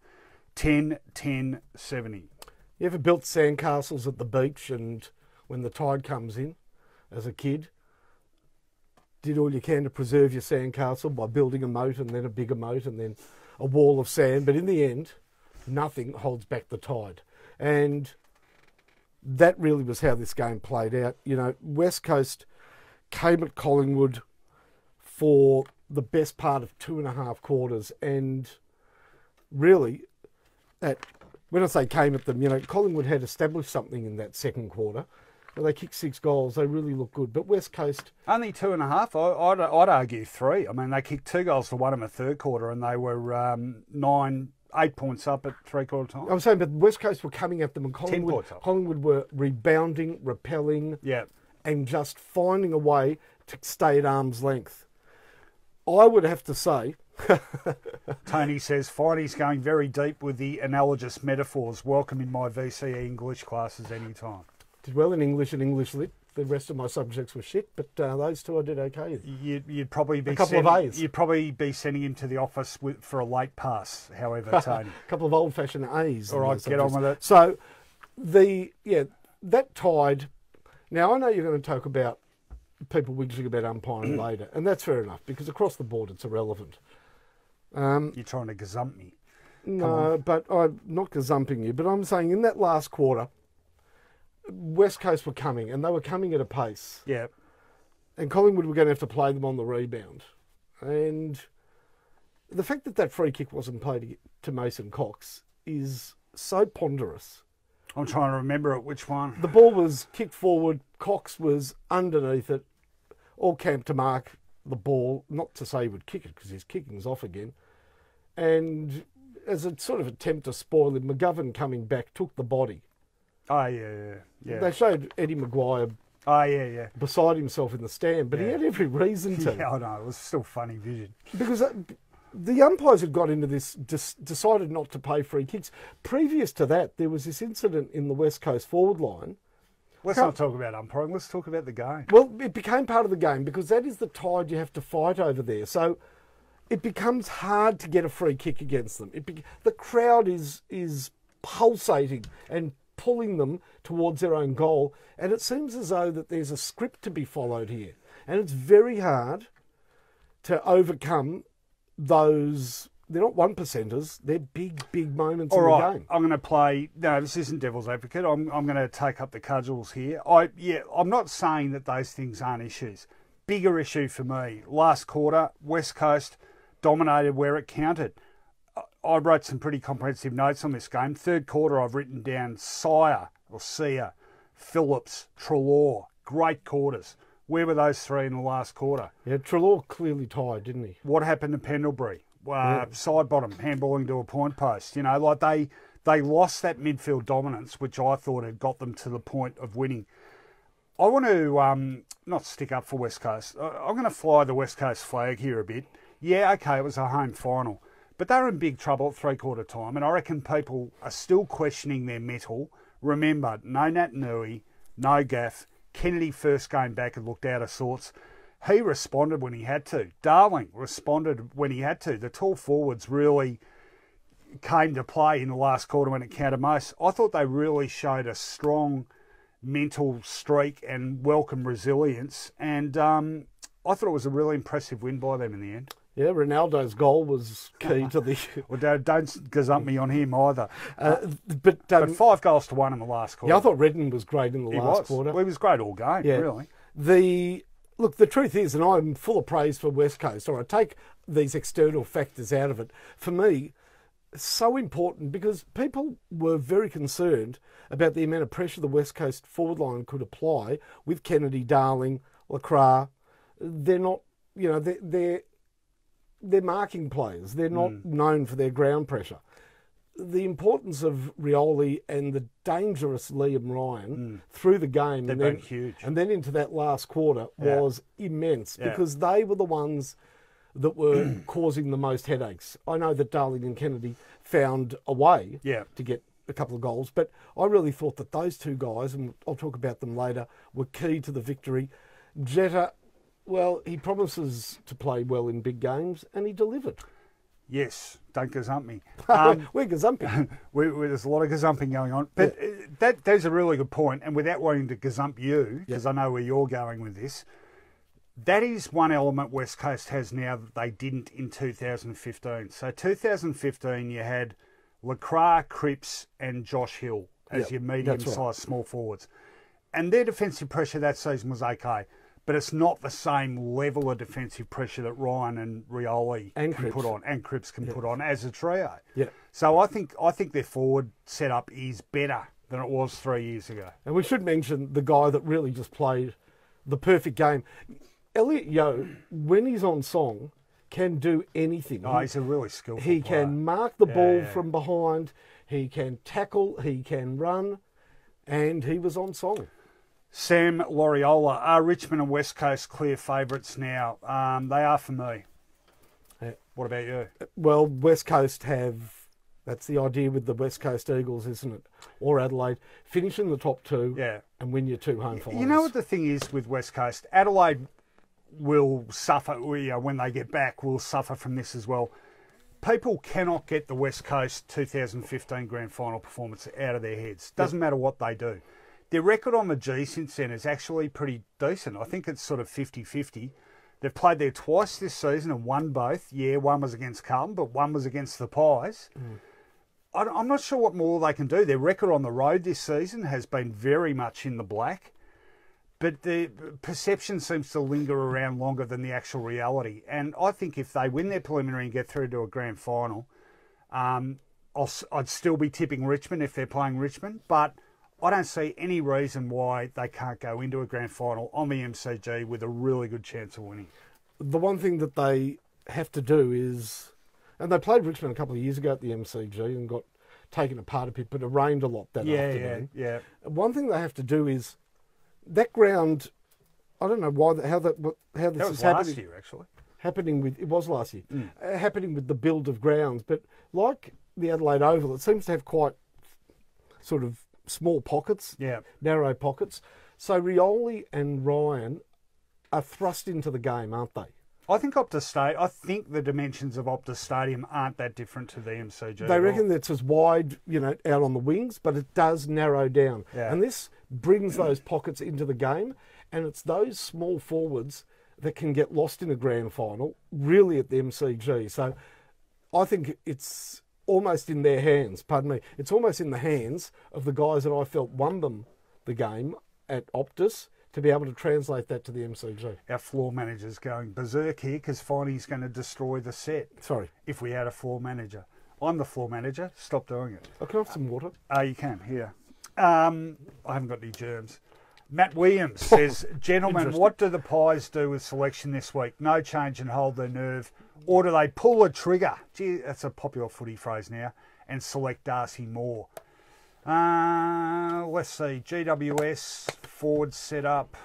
Speaker 1: 10-10-70.
Speaker 2: You ever built sandcastles at the beach, and when the tide comes in as a kid, did all you can to preserve your sandcastle by building a moat and then a bigger moat and then a wall of sand, but in the end, nothing holds back the tide. And that really was how this game played out. You know, West Coast came at Collingwood for the best part of 2.5 quarters, and really, when I say came at them, you know, Collingwood had established something in that second quarter. Well, they kicked 6 goals. They really looked good. But West Coast...
Speaker 1: Only 2.5. I'd argue 3. I mean, they kicked 2 goals to 1 in the third quarter, and they were 8 points up at three-quarter time.
Speaker 2: I'm saying, but West Coast were coming at them, and
Speaker 1: 10 points up.
Speaker 2: Collingwood were rebounding, repelling,
Speaker 1: yeah,
Speaker 2: and just finding a way to stay at arm's length. I would have to say...
Speaker 1: Tony says, Finey's going very deep with the analogous metaphors. Welcome in my VCE English classes anytime.
Speaker 2: Did well in English and English Lit. The rest of my subjects were shit, but those two I did okay.
Speaker 1: You'd probably be
Speaker 2: a couple of A's.
Speaker 1: You'd probably be sending him to the office for a late pass. However, Tony,
Speaker 2: a couple of old-fashioned A's.
Speaker 1: All right, get on with it.
Speaker 2: So, that tide. Now I know you're going to talk about people whinging about umpiring later, and that's fair enough because across the board it's irrelevant.
Speaker 1: You're trying to gazump me.
Speaker 2: No, but I'm not gazumping you. But I'm saying in that last quarter, West Coast were coming, and they were coming at a pace.
Speaker 1: Yeah.
Speaker 2: And Collingwood were going to have to play them on the rebound. And the fact that free kick wasn't played to Mason Cox is so ponderous.
Speaker 1: I'm trying to remember it. Which one?
Speaker 2: The ball was kicked forward. Cox was underneath it, all camped to mark the ball. Not to say he would kick it, because his kicking's off again. And as a sort of attempt to spoil him, McGovern coming back took the body.
Speaker 1: Oh, yeah.
Speaker 2: They showed Eddie Maguire beside himself in the stand, but he had every reason to.
Speaker 1: Yeah, I know. It was still funny vision.
Speaker 2: Because the umpires had got into this, decided not to pay free kicks. Previous to that, there was this incident in the West Coast forward line.
Speaker 1: Let's not talk about umpiring. Let's talk about the game.
Speaker 2: Well, it became part of the game because that is the tide you have to fight over there. So it becomes hard to get a free kick against them. The crowd is pulsating and pulling them towards their own goal, and it seems as though that there's a script to be followed here, and it's very hard to overcome those. They're not 1%ers, they're big moments in the game.
Speaker 1: I'm going to play. No, this isn't devil's advocate. I'm going to take up the cudgels here. I'm not saying that those things aren't issues. Bigger issue for me. Last quarter, West Coast dominated where it counted. I wrote some pretty comprehensive notes on this game. Third quarter, I've written down Sire, Phillips, Treloar. Great quarters. Where were those three in the last quarter?
Speaker 2: Yeah, Treloar clearly tied, didn't he?
Speaker 1: What happened to Pendlebury? Side bottom, handballing to a point post. You know, like they lost that midfield dominance, which I thought had got them to the point of winning. I want to not stick up for West Coast. I'm going to fly the West Coast flag here a bit. Yeah, okay, it was a home final. But they're in big trouble at three-quarter time, and I reckon people are still questioning their mettle. Remember, no Nat Nui, no Gaff, Kennedy first game back had looked out of sorts. He responded when he had to. Darling responded when he had to. The tall forwards really came to play in the last quarter when it counted most. I thought they really showed a strong mental streak and welcome resilience. And I thought it was a really impressive win by them in the end.
Speaker 2: Yeah, Ronaldo's goal was key to the...
Speaker 1: Well, don't gazump me on him either.
Speaker 2: But
Speaker 1: 5 goals to 1 in the last quarter.
Speaker 2: Yeah, I thought Redden was great in the last quarter.
Speaker 1: Well, he was great all game, really.
Speaker 2: Look, the truth is, and I'm full of praise for West Coast, all right, take these external factors out of it. For me, so important because people were very concerned about the amount of pressure the West Coast forward line could apply with Kennedy, Darling, Lacroix. They're not, you know, they're marking players. They're not known for their ground pressure. The importance of Rioli and the dangerous Liam Ryan through the game
Speaker 1: and then, huge.
Speaker 2: And then into that last quarter was immense because they were the ones that were causing the most headaches. I know that Darling and Kennedy found a way to get a couple of goals, but I really thought that those two guys, and I'll talk about them later, were key to the victory. Jetta, well, he promises to play well in big games, and he delivered.
Speaker 1: Yes, don't gazump me.
Speaker 2: We're gazumping.
Speaker 1: There's a lot of gazumping going on. But that's a really good point. And without wanting to gazump you, because I know where you're going with this, that is one element West Coast has now that they didn't in 2015. So 2015, you had Lacroix, Cripps and Josh Hill as your medium-sized small forwards. And their defensive pressure that season was okay. But it's not the same level of defensive pressure that Ryan and Rioli can put on, and Cripps can put on as a trio.
Speaker 2: Yeah.
Speaker 1: So I think their forward setup is better than it was 3 years ago.
Speaker 2: And we should mention the guy that really just played the perfect game. Elliot Yeo, when he's on song, can do anything.
Speaker 1: Oh, he's a really skillful player.
Speaker 2: He can mark the ball from behind, he can tackle, he can run, and he was on song.
Speaker 1: Sam Loriola, are Richmond and West Coast clear favourites now? They are for me. What about you?
Speaker 2: Well, West Coast have, that's the idea with the West Coast Eagles, isn't it? Or Adelaide, finish in the top two and win your 2 home finals.
Speaker 1: You know what the thing is with West Coast? Adelaide will suffer, when they get back, will suffer from this as well. People cannot get the West Coast 2015 grand final performance out of their heads. Doesn't matter what they do. Their record on the G since then is actually pretty decent. I think it's sort of 50-50. They've played there twice this season and won both. Yeah, one was against Carlton, but one was against the Pies. I'm not sure what more they can do. Their record on the road this season has been very much in the black, but the perception seems to linger around longer than the actual reality. And I think if they win their preliminary and get through to a grand final, I'd still be tipping Richmond if they're playing Richmond, but I don't see any reason why they can't go into a grand final on the MCG with a really good chance of winning.
Speaker 2: The one thing that they have to do is, and they played Richmond a couple of years ago at the MCG and got taken apart a bit, but it rained a lot that afternoon.
Speaker 1: Yeah.
Speaker 2: One thing they have to do is that ground. I don't know how this is happening.
Speaker 1: Last year, actually.
Speaker 2: It was last year. Happening with the build of grounds, but like the Adelaide Oval, it seems to have quite sort of small pockets, narrow pockets. So Rioli and Ryan are thrust into the game, aren't they?
Speaker 1: I think the dimensions of Optus Stadium aren't that different to the MCG.
Speaker 2: They reckon it's as wide, out on the wings, but it does narrow down.
Speaker 1: Yeah.
Speaker 2: And this brings those pockets into the game, and it's those small forwards that can get lost in a grand final, really at the MCG. So I think it's almost in their hands, it's almost in the hands of the guys that I felt won them the game at Optus to be able to translate that to the MCG.
Speaker 1: Our floor manager's going berserk here because Finey's going to destroy the set.
Speaker 2: Sorry.
Speaker 1: If we had a floor manager. I'm the floor manager. Stop doing it.
Speaker 2: I can have some water.
Speaker 1: You can, here. I haven't got any germs. Matt Williams says, gentlemen, what do the Pies do with selection this week? No change and hold their nerve. Or do they pull a trigger? Gee, that's a popular footy phrase now. And select Darcy Moore. Let's see. GWS, forward set up.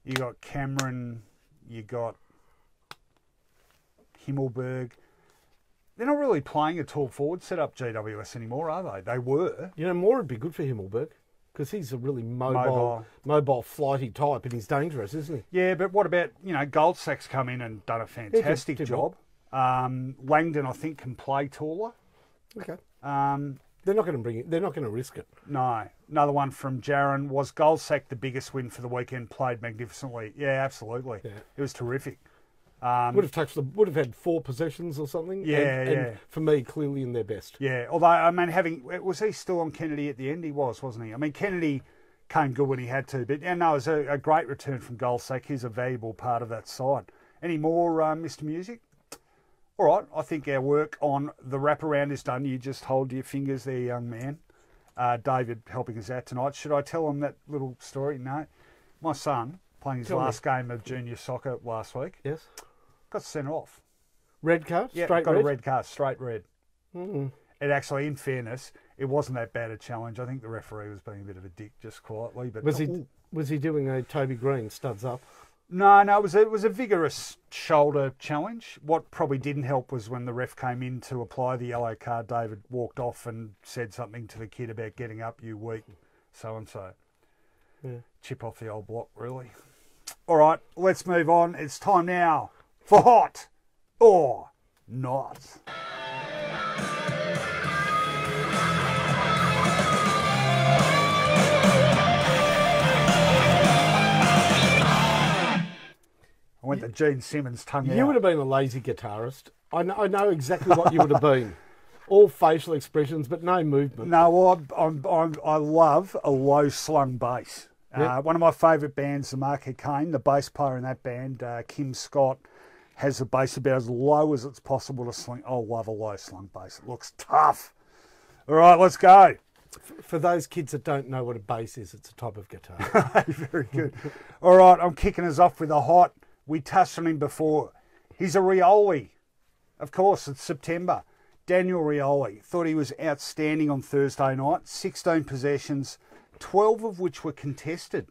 Speaker 1: You got Cameron. You got Himmelberg. They're not really playing a tall forward set up, GWS, anymore, are they? They were.
Speaker 2: Moore would be good for Himmelberg. Because he's a really mobile, flighty type, and he's dangerous, isn't he?
Speaker 1: Yeah, but what about, Goldsack's come in and done a fantastic job. Langdon, I think, can play taller.
Speaker 2: Okay. They're not going to bring it. They're not going to risk it.
Speaker 1: No. Another one from Jaron. Was Goldsack the biggest win for the weekend? Played magnificently. Yeah, absolutely. Yeah. It was terrific.
Speaker 2: Would have had 4 possessions or something. And for me, clearly in their best.
Speaker 1: Yeah, although, was he still on Kennedy at the end? He was, wasn't he? Kennedy came good when he had to, but it was a great return from Goldsack. He's a valuable part of that side. Any more, Mr. Music? All right, I think our work on the wraparound is done. You just hold your fingers there, young man. David helping us out tonight. Should I tell him that little story? No. My son, playing his last game of junior soccer last week.
Speaker 2: Yes.
Speaker 1: Got sent off.
Speaker 2: Red card?
Speaker 1: Yeah,
Speaker 2: straight
Speaker 1: got
Speaker 2: red?
Speaker 1: a red card, straight red.
Speaker 2: Mm-mm.
Speaker 1: It actually, in fairness, it wasn't that bad a challenge. I think the referee was being a bit of a dick, just quietly. But
Speaker 2: was he doing a Toby Green studs up?
Speaker 1: No, it was a vigorous shoulder challenge. What probably didn't help was when the ref came in to apply the yellow card, David walked off and said something to the kid about getting up, you weak, so-and-so. Yeah. Chip off the old block, really. All right, let's move on. It's time now for Hot or Not. I went the Gene Simmons tongue out.
Speaker 2: You would have been a lazy guitarist. I know exactly what you would have been. All facial expressions, but no movement.
Speaker 1: No, I love a low slung bass.
Speaker 2: Yep.
Speaker 1: One of my favourite bands, the Marquette Kane, the bass player in that band, Kim Scott, has the bass about as low as it's possible to sling. I love a low slung bass. It looks tough. All right, let's go.
Speaker 2: For those kids that don't know what a bass is, it's a type of guitar.
Speaker 1: Very good. All right, I'm kicking us off with a hot. We touched on him before. He's a Rioli. Of course, it's September. Daniel Rioli. Thought he was outstanding on Thursday night. 16 possessions, 12 of which were contested.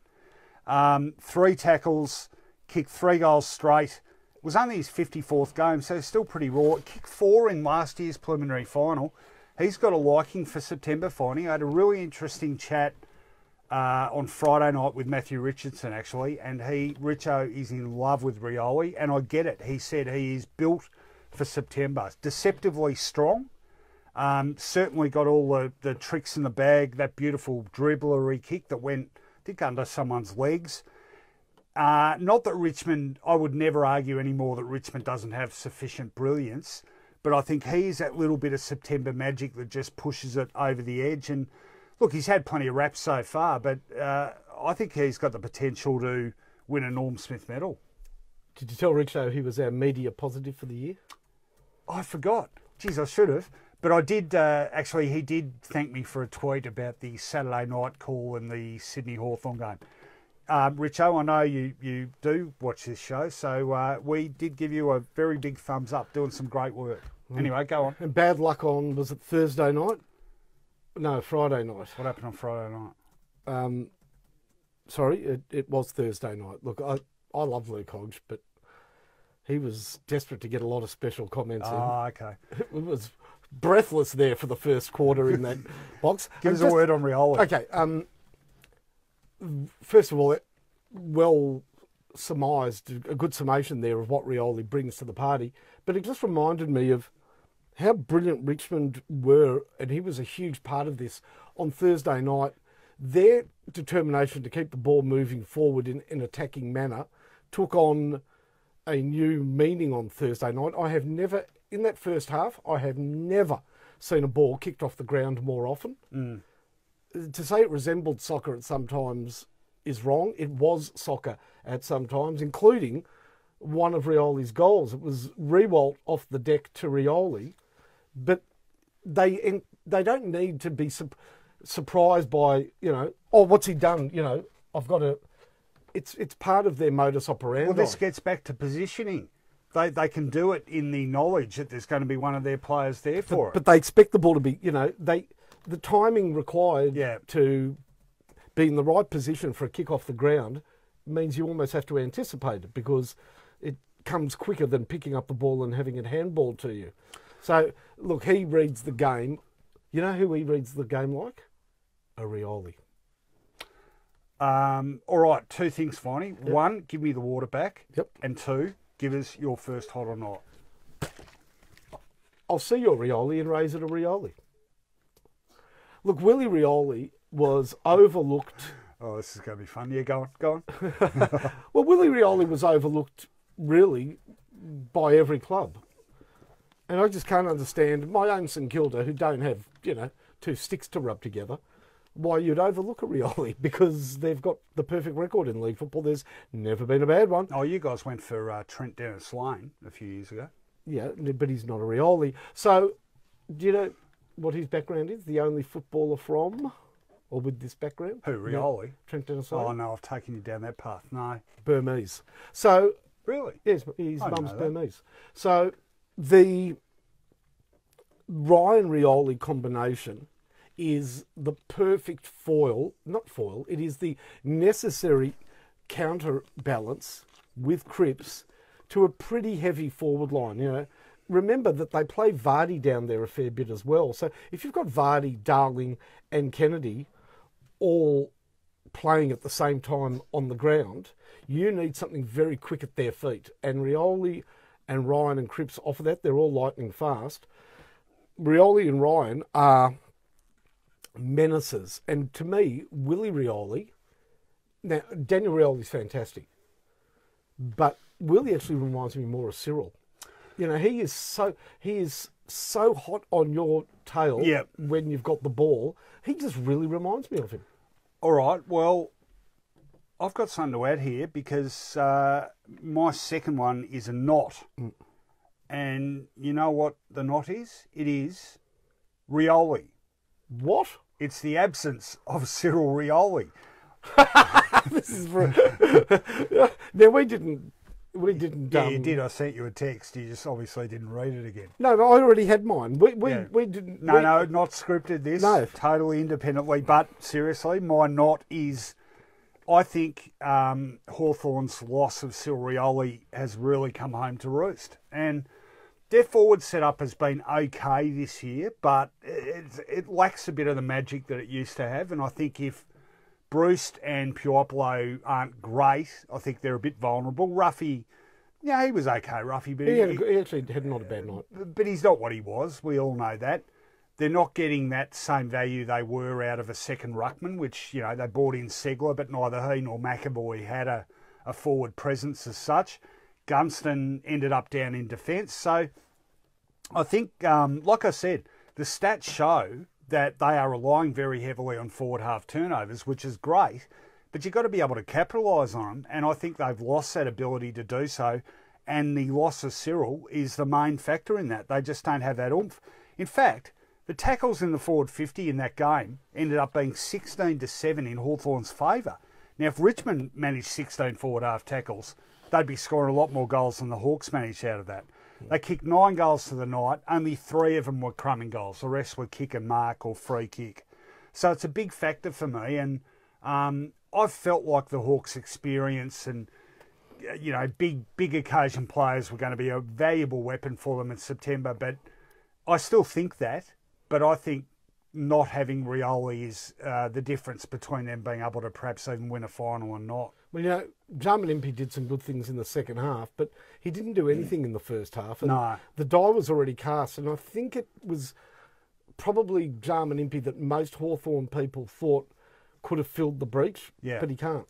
Speaker 1: 3 tackles, kicked 3 goals straight. It was only his 54th game, so still pretty raw. Kicked 4 in last year's preliminary final. He's got a liking for September Finey. I had a really interesting chat on Friday night with Matthew Richardson, actually, and Richo is in love with Rioli, and I get it. He said he is built for September. Deceptively strong. Certainly got all the tricks in the bag. That beautiful dribblery kick that went, I think, under someone's legs. Not that Richmond, I would never argue anymore that Richmond doesn't have sufficient brilliance, but I think he's that little bit of September magic that just pushes it over the edge. And look, he's had plenty of raps so far, but I think he's got the potential to win a Norm Smith medal.
Speaker 2: Did you tell Richo he was our media positive for the year?
Speaker 1: I forgot. Geez, I should have. But I did, actually, he did thank me for a tweet about the Saturday night call in the Sydney Hawthorn game. Richo, I know you do watch this show, so we did give you a very big thumbs up, doing some great work. Anyway, go on.
Speaker 2: And bad luck on, was it Thursday night? No, Friday night.
Speaker 1: What happened on Friday night?
Speaker 2: Sorry, it was Thursday night. Look, I love Luke Hodge, but he was desperate to get a lot of special comments in.
Speaker 1: Oh, okay.
Speaker 2: It was breathless there for the first quarter in that box.
Speaker 1: Give us a word on Rioli.
Speaker 2: Okay. First of all, well surmised, a good summation there of what Rioli brings to the party. But it just reminded me of how brilliant Richmond were, and he was a huge part of this on Thursday night. Their determination to keep the ball moving forward in an attacking manner took on a new meaning on Thursday night. I have never, in that first half, I have never seen a ball kicked off the ground more often. To say it resembled soccer at some times is wrong. It was soccer at some times, including one of Rioli's goals. It was Rewalt off the deck to Rioli, but they don't need to be surprised by, oh, what's he done? I've got to... It's part of their modus operandi.
Speaker 1: Well, this gets back to positioning. They can do it in the knowledge that there's going to be one of their players there for it.
Speaker 2: But they expect the ball to be, the timing required to be in the right position for a kick off the ground means you almost have to anticipate it because it comes quicker than picking up the ball and having it handballed to you. So, look, he reads the game. You know who he reads the game like? A Rioli.
Speaker 1: All right, two things, Finey. Yep. One, give me the water back.
Speaker 2: Yep.
Speaker 1: And two, give us your first hot or not.
Speaker 2: I'll see your Rioli and raise it a Rioli. Look, Willie Rioli was overlooked.
Speaker 1: Oh, this is going to be fun. Yeah, go on.
Speaker 2: Well, Willie Rioli was overlooked, really, by every club. And I just can't understand my own St Kilda, who don't have, two sticks to rub together, why you'd overlook a Rioli, because they've got the perfect record in league football. There's never been a bad one.
Speaker 1: Oh, you guys went for Trent Dennis-Lane a few years ago.
Speaker 2: Yeah, but he's not a Rioli. So, do you know what his background is? The only footballer from, or with this background?
Speaker 1: Who, Rioli?
Speaker 2: No, Trent Dennis-Lane.
Speaker 1: Oh, no, I've taken you down that path. No.
Speaker 2: Burmese. So,
Speaker 1: really?
Speaker 2: Yes, his mum's Burmese. So, the Ryan Rioli combination is the perfect it is the necessary counterbalance with Cripps to a pretty heavy forward line. Remember that they play Vardy down there a fair bit as well. So if you've got Vardy, Darling and Kennedy all playing at the same time on the ground, you need something very quick at their feet. And Rioli and Ryan and Cripps offer that. They're all lightning fast. Rioli and Ryan are menaces. And to me, Willie Rioli, now Daniel Rioli's fantastic, but Willie actually reminds me more of Cyril. He is so hot on your tail when you've got the ball. He just really reminds me of him.
Speaker 1: All right, well, I've got something to add here because my second one is a knot. And you know what the knot is? It is Rioli.
Speaker 2: What?
Speaker 1: It's the absence of Cyril Rioli.
Speaker 2: This is now we didn't.
Speaker 1: Yeah, you did. I sent you a text. You just obviously didn't read it again.
Speaker 2: No, I already had mine. We didn't.
Speaker 1: No, not scripted. This totally independently. But seriously, my knot is. I think Hawthorn's loss of Cyril Rioli has really come home to roost, and their forward setup has been okay this year, but it lacks a bit of the magic that it used to have. And I think if Bruce and Puopolo aren't great, I think they're a bit vulnerable. Ruffy, he was okay, Ruffy, but
Speaker 2: he actually had not a bad night.
Speaker 1: But he's not what he was. We all know that. They're not getting that same value they were out of a second ruckman, which, they brought in Segler, but neither he nor McAvoy had a forward presence as such. Gunston ended up down in defence. So I think, like I said, the stats show that they are relying very heavily on forward half turnovers, which is great, but you've got to be able to capitalise on them, and I think they've lost that ability to do so, and the loss of Cyril is the main factor in that. They just don't have that oomph. In fact, the tackles in the forward 50 in that game ended up being 16-7 in Hawthorn's favour. Now, if Richmond managed 16 forward half tackles, they'd be scoring a lot more goals than the Hawks managed out of that. They kicked 9 goals to the night. Only 3 of them were crumbing goals. The rest were kick and mark or free kick. So it's a big factor for me. And I've felt like the Hawks' experience and, big occasion players were going to be a valuable weapon for them in September. But I still think that. But I think not having Rioli is the difference between them being able to perhaps even win a final and not.
Speaker 2: Well, Jarman Impey did some good things in the second half, but he didn't do anything in the first half. And
Speaker 1: no.
Speaker 2: The die was already cast, and I think it was probably Jarman Impey that most Hawthorn people thought could have filled the breach, but he can't.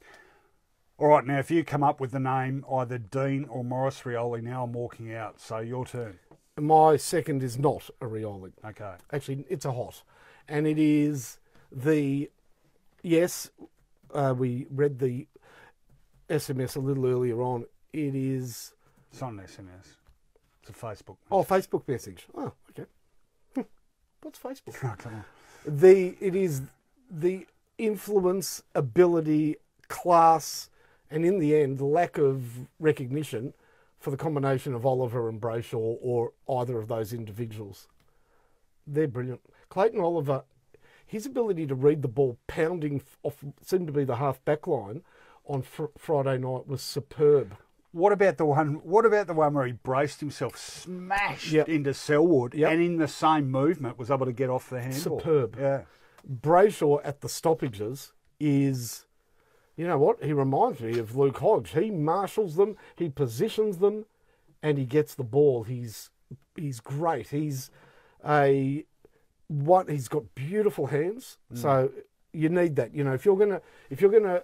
Speaker 1: All right, now if you come up with the name either Dean or Morris Rioli, now I'm walking out. So your turn.
Speaker 2: My second is not a Rioli.
Speaker 1: Okay.
Speaker 2: Actually, it's a hot. And it is we read the SMS a little earlier on. It is...
Speaker 1: It's not an SMS. It's a Facebook message.
Speaker 2: Oh, Facebook message. Oh, okay. What's Facebook?
Speaker 1: Oh, come on.
Speaker 2: It is the influence, ability, class, and in the end, lack of recognition for the combination of Oliver and Brayshaw or either of those individuals. They're brilliant. Clayton Oliver, his ability to read the ball pounding off seemed to be the half back line on Friday night was superb.
Speaker 1: What about the one where he braced himself, smashed into Selwood, and in the same movement was able to get off the handball?
Speaker 2: Superb.
Speaker 1: Yeah.
Speaker 2: Brayshaw at the stoppages is You know what? He reminds me of Luke Hodge. He marshals them, he positions them, and he gets the ball. He's great. He's got beautiful hands. So you need that. You know, if you're gonna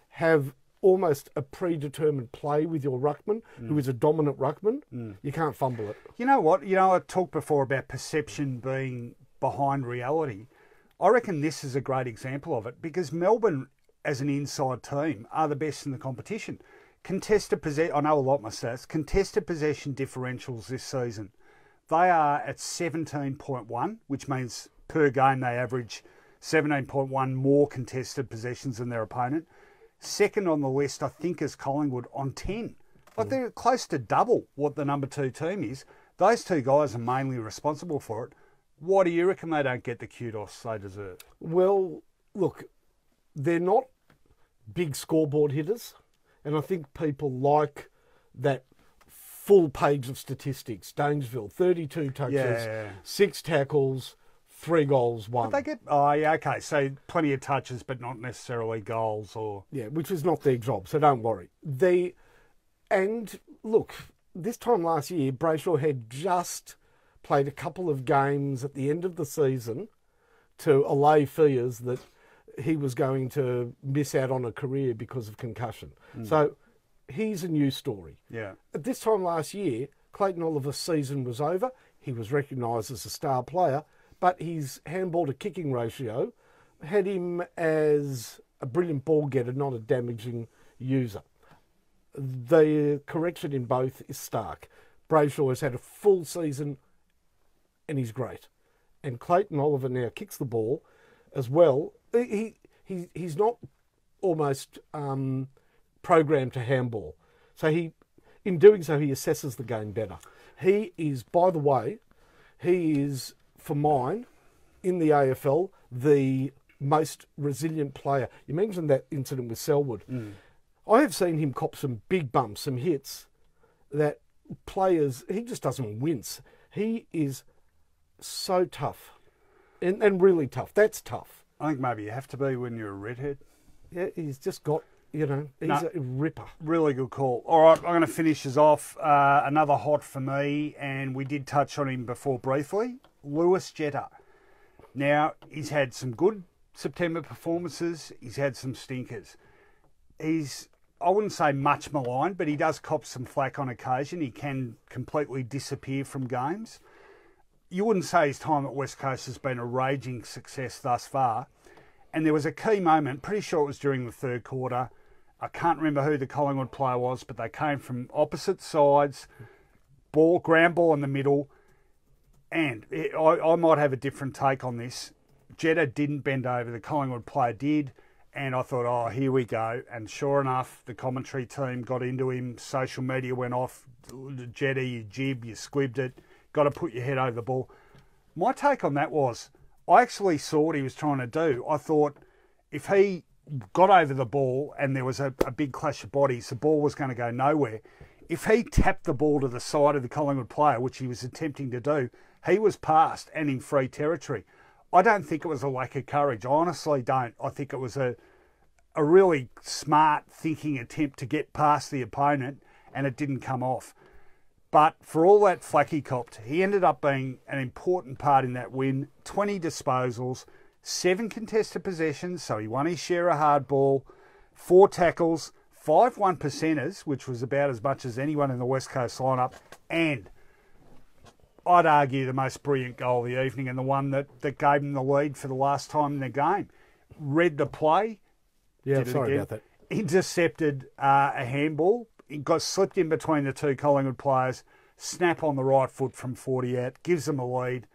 Speaker 2: have almost a predetermined play with your ruckman, who is a dominant ruckman, you can't fumble it.
Speaker 1: You know what? You know, I talked before about perception being behind reality. I reckon this is a great example of it because Melbourne, as an inside team, are the best in the competition. Contested possession, I know a lot of my stats, contested possession differentials this season, they are at 17.1, which means per game they average 17.1 more contested possessions than their opponent. Second on the list, I think, is Collingwood on 10. Like they're close to double what the number 2 team is. Those two guys are mainly responsible for it. Why do you reckon they don't get the kudos they deserve?
Speaker 2: Well, look, they're not big scoreboard hitters, and I think people like that full page of statistics. Danesville, 32 touches, 6 tackles, 3 goals, 1.
Speaker 1: But they get, oh yeah, okay, so plenty of touches, but not necessarily goals or...
Speaker 2: Yeah, which is not their job, so don't worry. And look, this time last year, Brayshaw had just played a couple of games at the end of the season to allay fears that he was going to miss out on a career because of concussion. So he's a new story.
Speaker 1: Yeah.
Speaker 2: At this time last year, Clayton Oliver's season was over. He was recognised as a star player, but his handball to kicking ratio had him as a brilliant ball getter, not a damaging user. The correction in both is stark. Brayshaw has had a full season and he's great. And Clayton Oliver now kicks the ball as well. He's not almost programmed to handball. So in doing so, he assesses the game better. He is, by the way, for mine, in the AFL, the most resilient player. You mentioned that incident with Selwood. I have seen him cop some big bumps, some hits that players, he just doesn't wince. He is so tough and really tough. That's tough.
Speaker 1: I think maybe you have to be when you're a redhead.
Speaker 2: Yeah, he's just got, he's a ripper.
Speaker 1: Really good call. All right, I'm going to finish us off. Another hot for me, and we did touch on him before briefly. Lewis Jetta. Now, he's had some good September performances. He's had some stinkers. He's, I wouldn't say much maligned, but he does cop some flack on occasion. He can completely disappear from games. You wouldn't say his time at West Coast has been a raging success thus far. And there was a key moment, pretty sure it was during the third quarter. I can't remember who the Collingwood player was, but they came from opposite sides, ground ball in the middle. And I might have a different take on this. Jetta didn't bend over, the Collingwood player did. And I thought, oh, here we go. And sure enough, the commentary team got into him. Social media went off. Jetta, you jib, you squibbed it. Got to put your head over the ball. My take on that was, I actually saw what he was trying to do. I thought if he got over the ball and there was a big clash of bodies, the ball was going to go nowhere. If he tapped the ball to the side of the Collingwood player, which he was attempting to do, he was past and in free territory. I don't think it was a lack of courage. I honestly don't. I think it was a really smart thinking attempt to get past the opponent, and it didn't come off. But for all that flack he copped, he ended up being an important part in that win. 20 disposals, 7 contested possessions, so he won his share of hardball, 4 tackles, 5 1%ers, which was about as much as anyone in the West Coast lineup, and I'd argue the most brilliant goal of the evening and the one that gave him the lead for the last time in the game. Read the play.
Speaker 2: Yeah, sorry about that.
Speaker 1: Intercepted a handball. It got slipped in between the two Collingwood players. Snap on the right foot from 40 out. Gives them a lead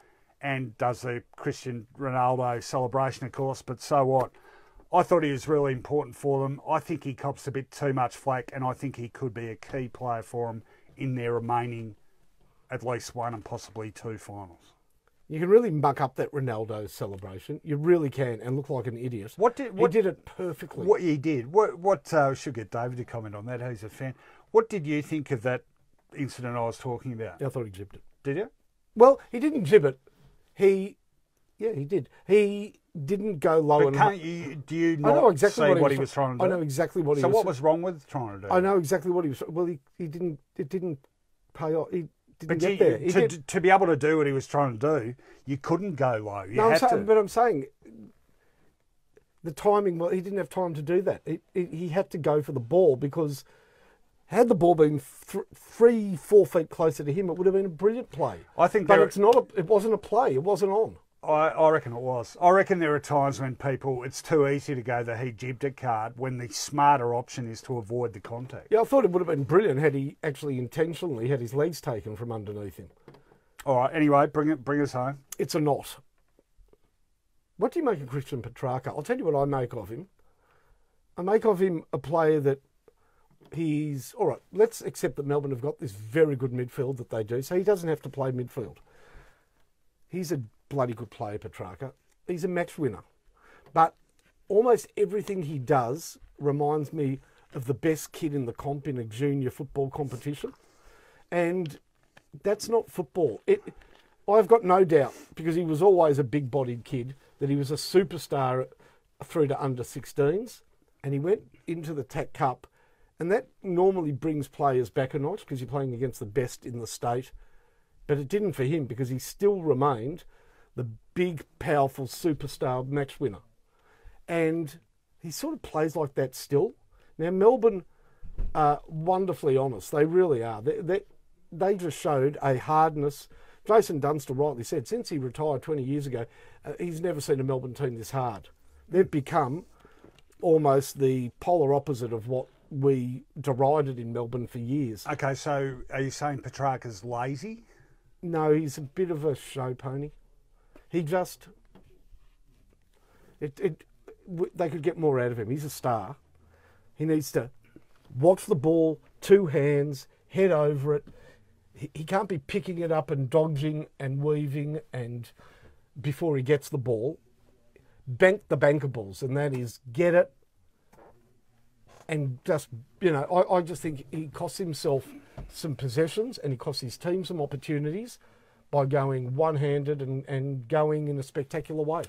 Speaker 1: and does the Cristiano Ronaldo celebration, of course. But so what? I thought he was really important for them. I think he cops a bit too much flack, and I think he could be a key player for them in their remaining at least 1 and possibly 2 finals.
Speaker 2: You can really muck up that Ronaldo celebration. You really can, and look like an idiot. He did it perfectly.
Speaker 1: What he did. What should get David to comment on that. He's a fan. What did you think of that incident I was talking about?
Speaker 2: I thought he jibbed it.
Speaker 1: Did you?
Speaker 2: Well, he didn't jib it. He did. He didn't go low
Speaker 1: But
Speaker 2: and
Speaker 1: can't you? Do you
Speaker 2: I know
Speaker 1: not
Speaker 2: exactly
Speaker 1: see what he was trying to do?
Speaker 2: I know exactly what he
Speaker 1: So
Speaker 2: was.
Speaker 1: what was wrong with trying to do?
Speaker 2: I know exactly what he was. Well, he didn't. It didn't pay off. He didn't
Speaker 1: But
Speaker 2: get there.
Speaker 1: to be able to do what he was trying to do, you couldn't go low. You had to.
Speaker 2: But I'm saying the timing. Well, he didn't have time to do that. He had to go for the ball because had the ball been 3-4 feet closer to him, it would have been a brilliant play.
Speaker 1: I think,
Speaker 2: but it's not. It wasn't a play. It wasn't on.
Speaker 1: I reckon it was. I reckon there are times when it's too easy to go the he jibbed it card when the smarter option is to avoid the contact.
Speaker 2: Yeah, I thought it would have been brilliant had he actually intentionally had his legs taken from underneath him.
Speaker 1: All right. Anyway, bring us home.
Speaker 2: It's a knot. What do you make of Christian Petrarca? I'll tell you what I make of him. I make of him a player that he's... All right, let's accept that Melbourne have got this very good midfield that they do, so he doesn't have to play midfield. He's a bloody good player, Petrarca. He's a match winner. But almost everything he does reminds me of the best kid in the comp in a junior football competition. And that's not football. I've got no doubt, because he was always a big-bodied kid, that he was a superstar through to under-16s, and he went into the TAC Cup, and that normally brings players back a notch because you're playing against the best in the state. But it didn't for him because he still remained the big, powerful superstar match winner. And he sort of plays like that still. Now, Melbourne are wonderfully honest. They really are. They just showed a hardness. Jason Dunster rightly said, since he retired 20 years ago, he's never seen a Melbourne team this hard. They've become almost the polar opposite of what we derided in Melbourne for years.
Speaker 1: Okay, so are you saying Petrarca's lazy?
Speaker 2: No, he's a bit of a show pony. He just... they could get more out of him. He's a star. He needs to watch the ball, two hands, head over it. He can't be picking it up and dodging and weaving and before he gets the ball. Bank the bankables, and that is get it and just, I just think he costs himself some possessions and he costs his team some opportunities by going one-handed and going in a spectacular way.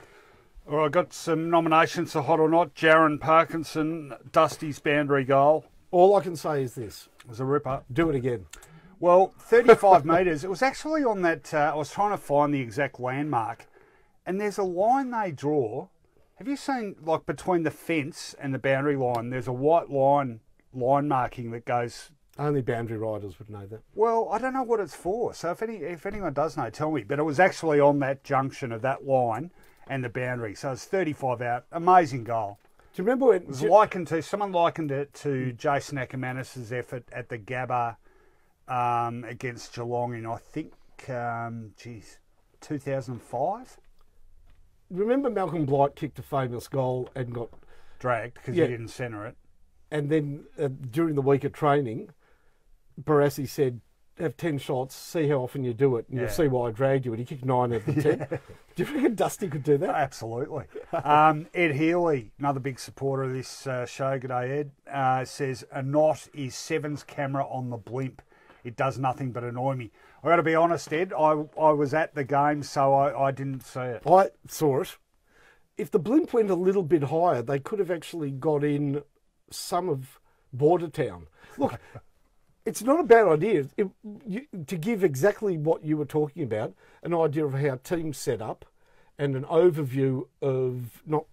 Speaker 1: All right, I've got some nominations for Hot or Not. Jaron Parkinson, Dusty's boundary goal.
Speaker 2: All I can say is this.
Speaker 1: It was a ripper.
Speaker 2: Do it again.
Speaker 1: Well, 35 metres. It was actually on that... I was trying to find the exact landmark. And there's a line they draw. Have you seen, like, between the fence and the boundary line, there's a white line marking that goes...
Speaker 2: Only boundary riders would know that.
Speaker 1: Well, I don't know what it's for. So if anyone does know, tell me. But it was actually on that junction of that line and the boundary. So it's 35 out. Amazing goal.
Speaker 2: Do you remember when...
Speaker 1: It was someone likened it to Jason Ackermanis' effort at the Gabba against Geelong in, I think, 2005?
Speaker 2: Remember Malcolm Blight kicked a famous goal and got...
Speaker 1: Dragged because he didn't centre it.
Speaker 2: And then during the week of training, Barassi said, have 10 shots, see how often you do it, and you'll see why I dragged you. And he kicked 9 out of the 10. Do you reckon Dusty could do that?
Speaker 1: Absolutely. Ed Healy, another big supporter of this show, g'day Ed, says, a knot is Seven's camera on the blimp. It does nothing but annoy me. I've got to be honest, Ed, I was at the game, so I didn't see it.
Speaker 2: I saw it. If the blimp went a little bit higher, they could have actually got in some of Bordertown. Look, it's not a bad idea. To give exactly what you were talking about, an idea of how teams set up and an overview of not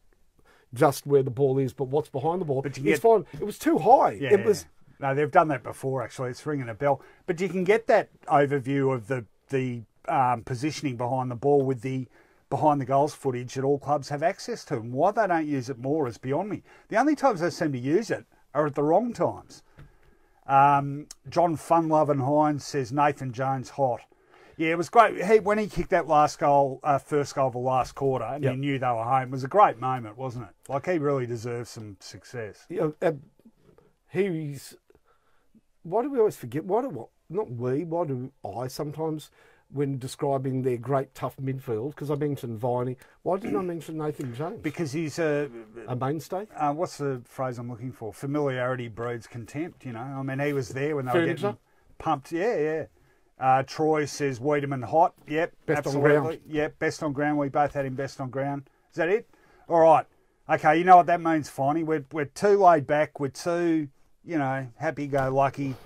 Speaker 2: just where the ball is, but what's behind the ball. But it's fine. It was too high.
Speaker 1: Yeah, it was. No, they've done that before, actually. It's ringing a bell. But you can get that overview of the positioning behind the ball with the behind the goals footage that all clubs have access to. And why they don't use it more is beyond me. The only times they seem to use it are at the wrong times. John Funlove Hines says Nathan Jones hot. Yeah, it was great. When he kicked that last goal, first goal of the last quarter, and he knew they were home, it was a great moment, wasn't it? Like, he really deserves some success.
Speaker 2: Why do we always forget? Why do I sometimes, when describing their great tough midfield, because I mentioned Viney, why didn't I mention Nathan Jones?
Speaker 1: Because he's a
Speaker 2: mainstay.
Speaker 1: What's the phrase I'm looking for? Familiarity breeds contempt, I mean, he was there when they were getting pumped. Yeah. Troy says Wiedemann hot. Yep,
Speaker 2: best
Speaker 1: absolutely.
Speaker 2: on ground.
Speaker 1: Yep, best on ground. We both had him best on ground. Is that it? All right. Okay, you know what that means, Finey. We're too laid back. We're too, happy-go-lucky.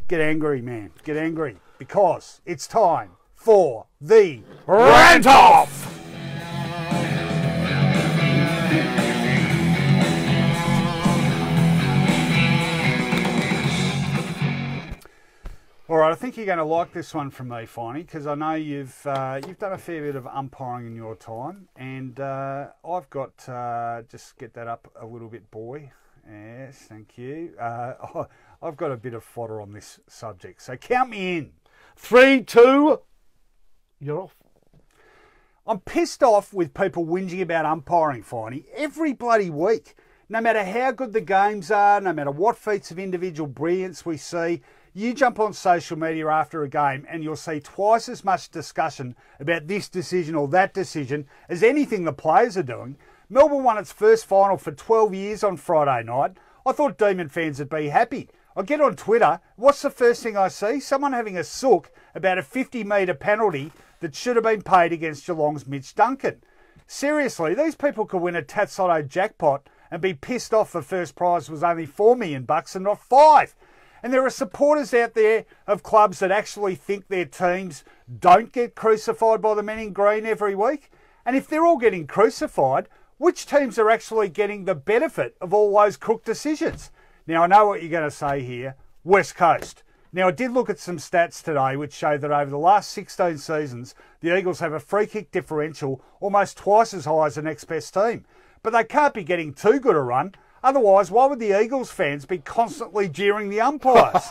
Speaker 1: Get angry, man. Get angry. Because it's time for the Rant Off! All right, I think you're going to like this one from me, Finey, because I know you've done a fair bit of umpiring in your time, and I've got just get that up a little bit, boy. Yes, thank you. I've got a bit of fodder on this subject, so count me in.
Speaker 2: 3, 2, you're off.
Speaker 1: I'm pissed off with people whinging about umpiring, Finey, every bloody week. No matter how good the games are, no matter what feats of individual brilliance we see, you jump on social media after a game and you'll see twice as much discussion about this decision or that decision as anything the players are doing. Melbourne won its first final for 12 years on Friday night. I thought Demon fans would be happy. I get on Twitter, what's the first thing I see? Someone having a sook about a 50-metre penalty that should have been paid against Geelong's Mitch Duncan. Seriously, these people could win a Tatsotto jackpot and be pissed off the first prize was only $4 million and not 5. And there are supporters out there of clubs that actually think their teams don't get crucified by the men in green every week. And if they're all getting crucified, which teams are actually getting the benefit of all those crook decisions? Now, I know what you're going to say here, West Coast. Now, I did look at some stats today which show that over the last 16 seasons, the Eagles have a free kick differential almost twice as high as the next best team. But they can't be getting too good a run. Otherwise, why would the Eagles fans be constantly jeering the umpires?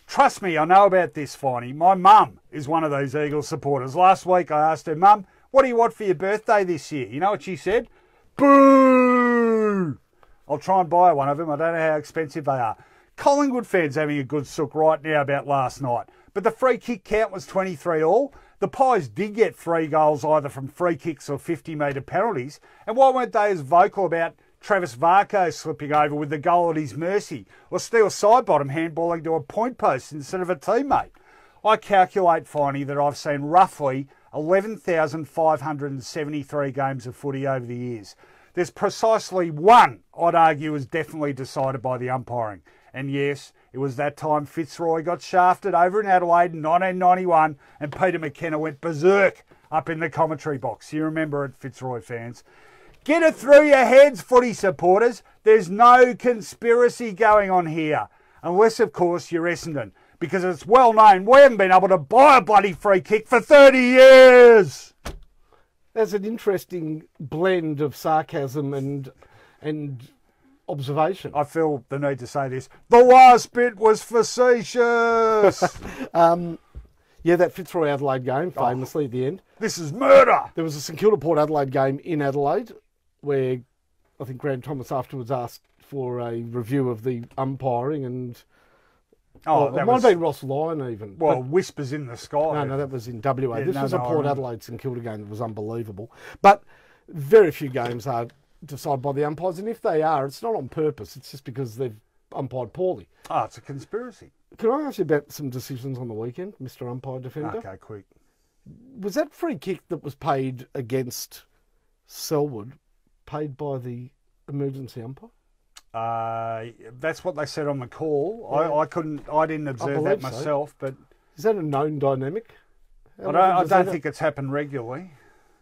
Speaker 1: Trust me, I know about this, Finey. My mum is one of those Eagles supporters. Last week I asked her, Mum, what do you want for your birthday this year? You know what she said? Boo! I'll try and buy one of them. I don't know how expensive they are. Collingwood fans having a good sook right now about last night. But the free kick count was 23 all. The Pies did get 3 goals either from free kicks or 50-metre penalties. And why weren't they as vocal about Travis Varco slipping over with the goal at his mercy, or Steele Sidebottom handballing to a point post instead of a teammate? I calculate, Finey, that I've seen roughly 11,573 games of footy over the years. There's precisely one, I'd argue, is definitely decided by the umpiring. And yes, it was that time Fitzroy got shafted over in Adelaide in 1991 and Peter McKenna went berserk up in the commentary box. You remember it, Fitzroy fans. Get it through your heads, footy supporters. There's no conspiracy going on here. Unless, of course, you're Essendon. Because it's well known we haven't been able to buy a bloody free kick for 30 years.
Speaker 2: There's an interesting blend of sarcasm and observation.
Speaker 1: I feel the need to say this. The last bit was facetious.
Speaker 2: Yeah, that Fitzroy Adelaide game, famously at the end.
Speaker 1: This is murder.
Speaker 2: There was a St Kilda Port Adelaide game in Adelaide where I think Grant Thomas afterwards asked for a review of the umpiring and it might have been Ross Lyon even.
Speaker 1: Well, whispers in the sky.
Speaker 2: No, that was in WA. This was a Port Adelaide St Kilda game that was unbelievable. But very few games are decided by the umpires, and if they are, it's not on purpose. It's just because they've umpired poorly.
Speaker 1: Oh, it's a conspiracy.
Speaker 2: Can I ask you about some decisions on the weekend, Mr. Umpire Defender?
Speaker 1: Okay, quick.
Speaker 2: Was that free kick that was paid against Selwood paid by the emergency umpire?
Speaker 1: That's what they said on the call. Yeah. I didn't observe that myself, but
Speaker 2: is that a known dynamic?
Speaker 1: I don't think it's happened regularly.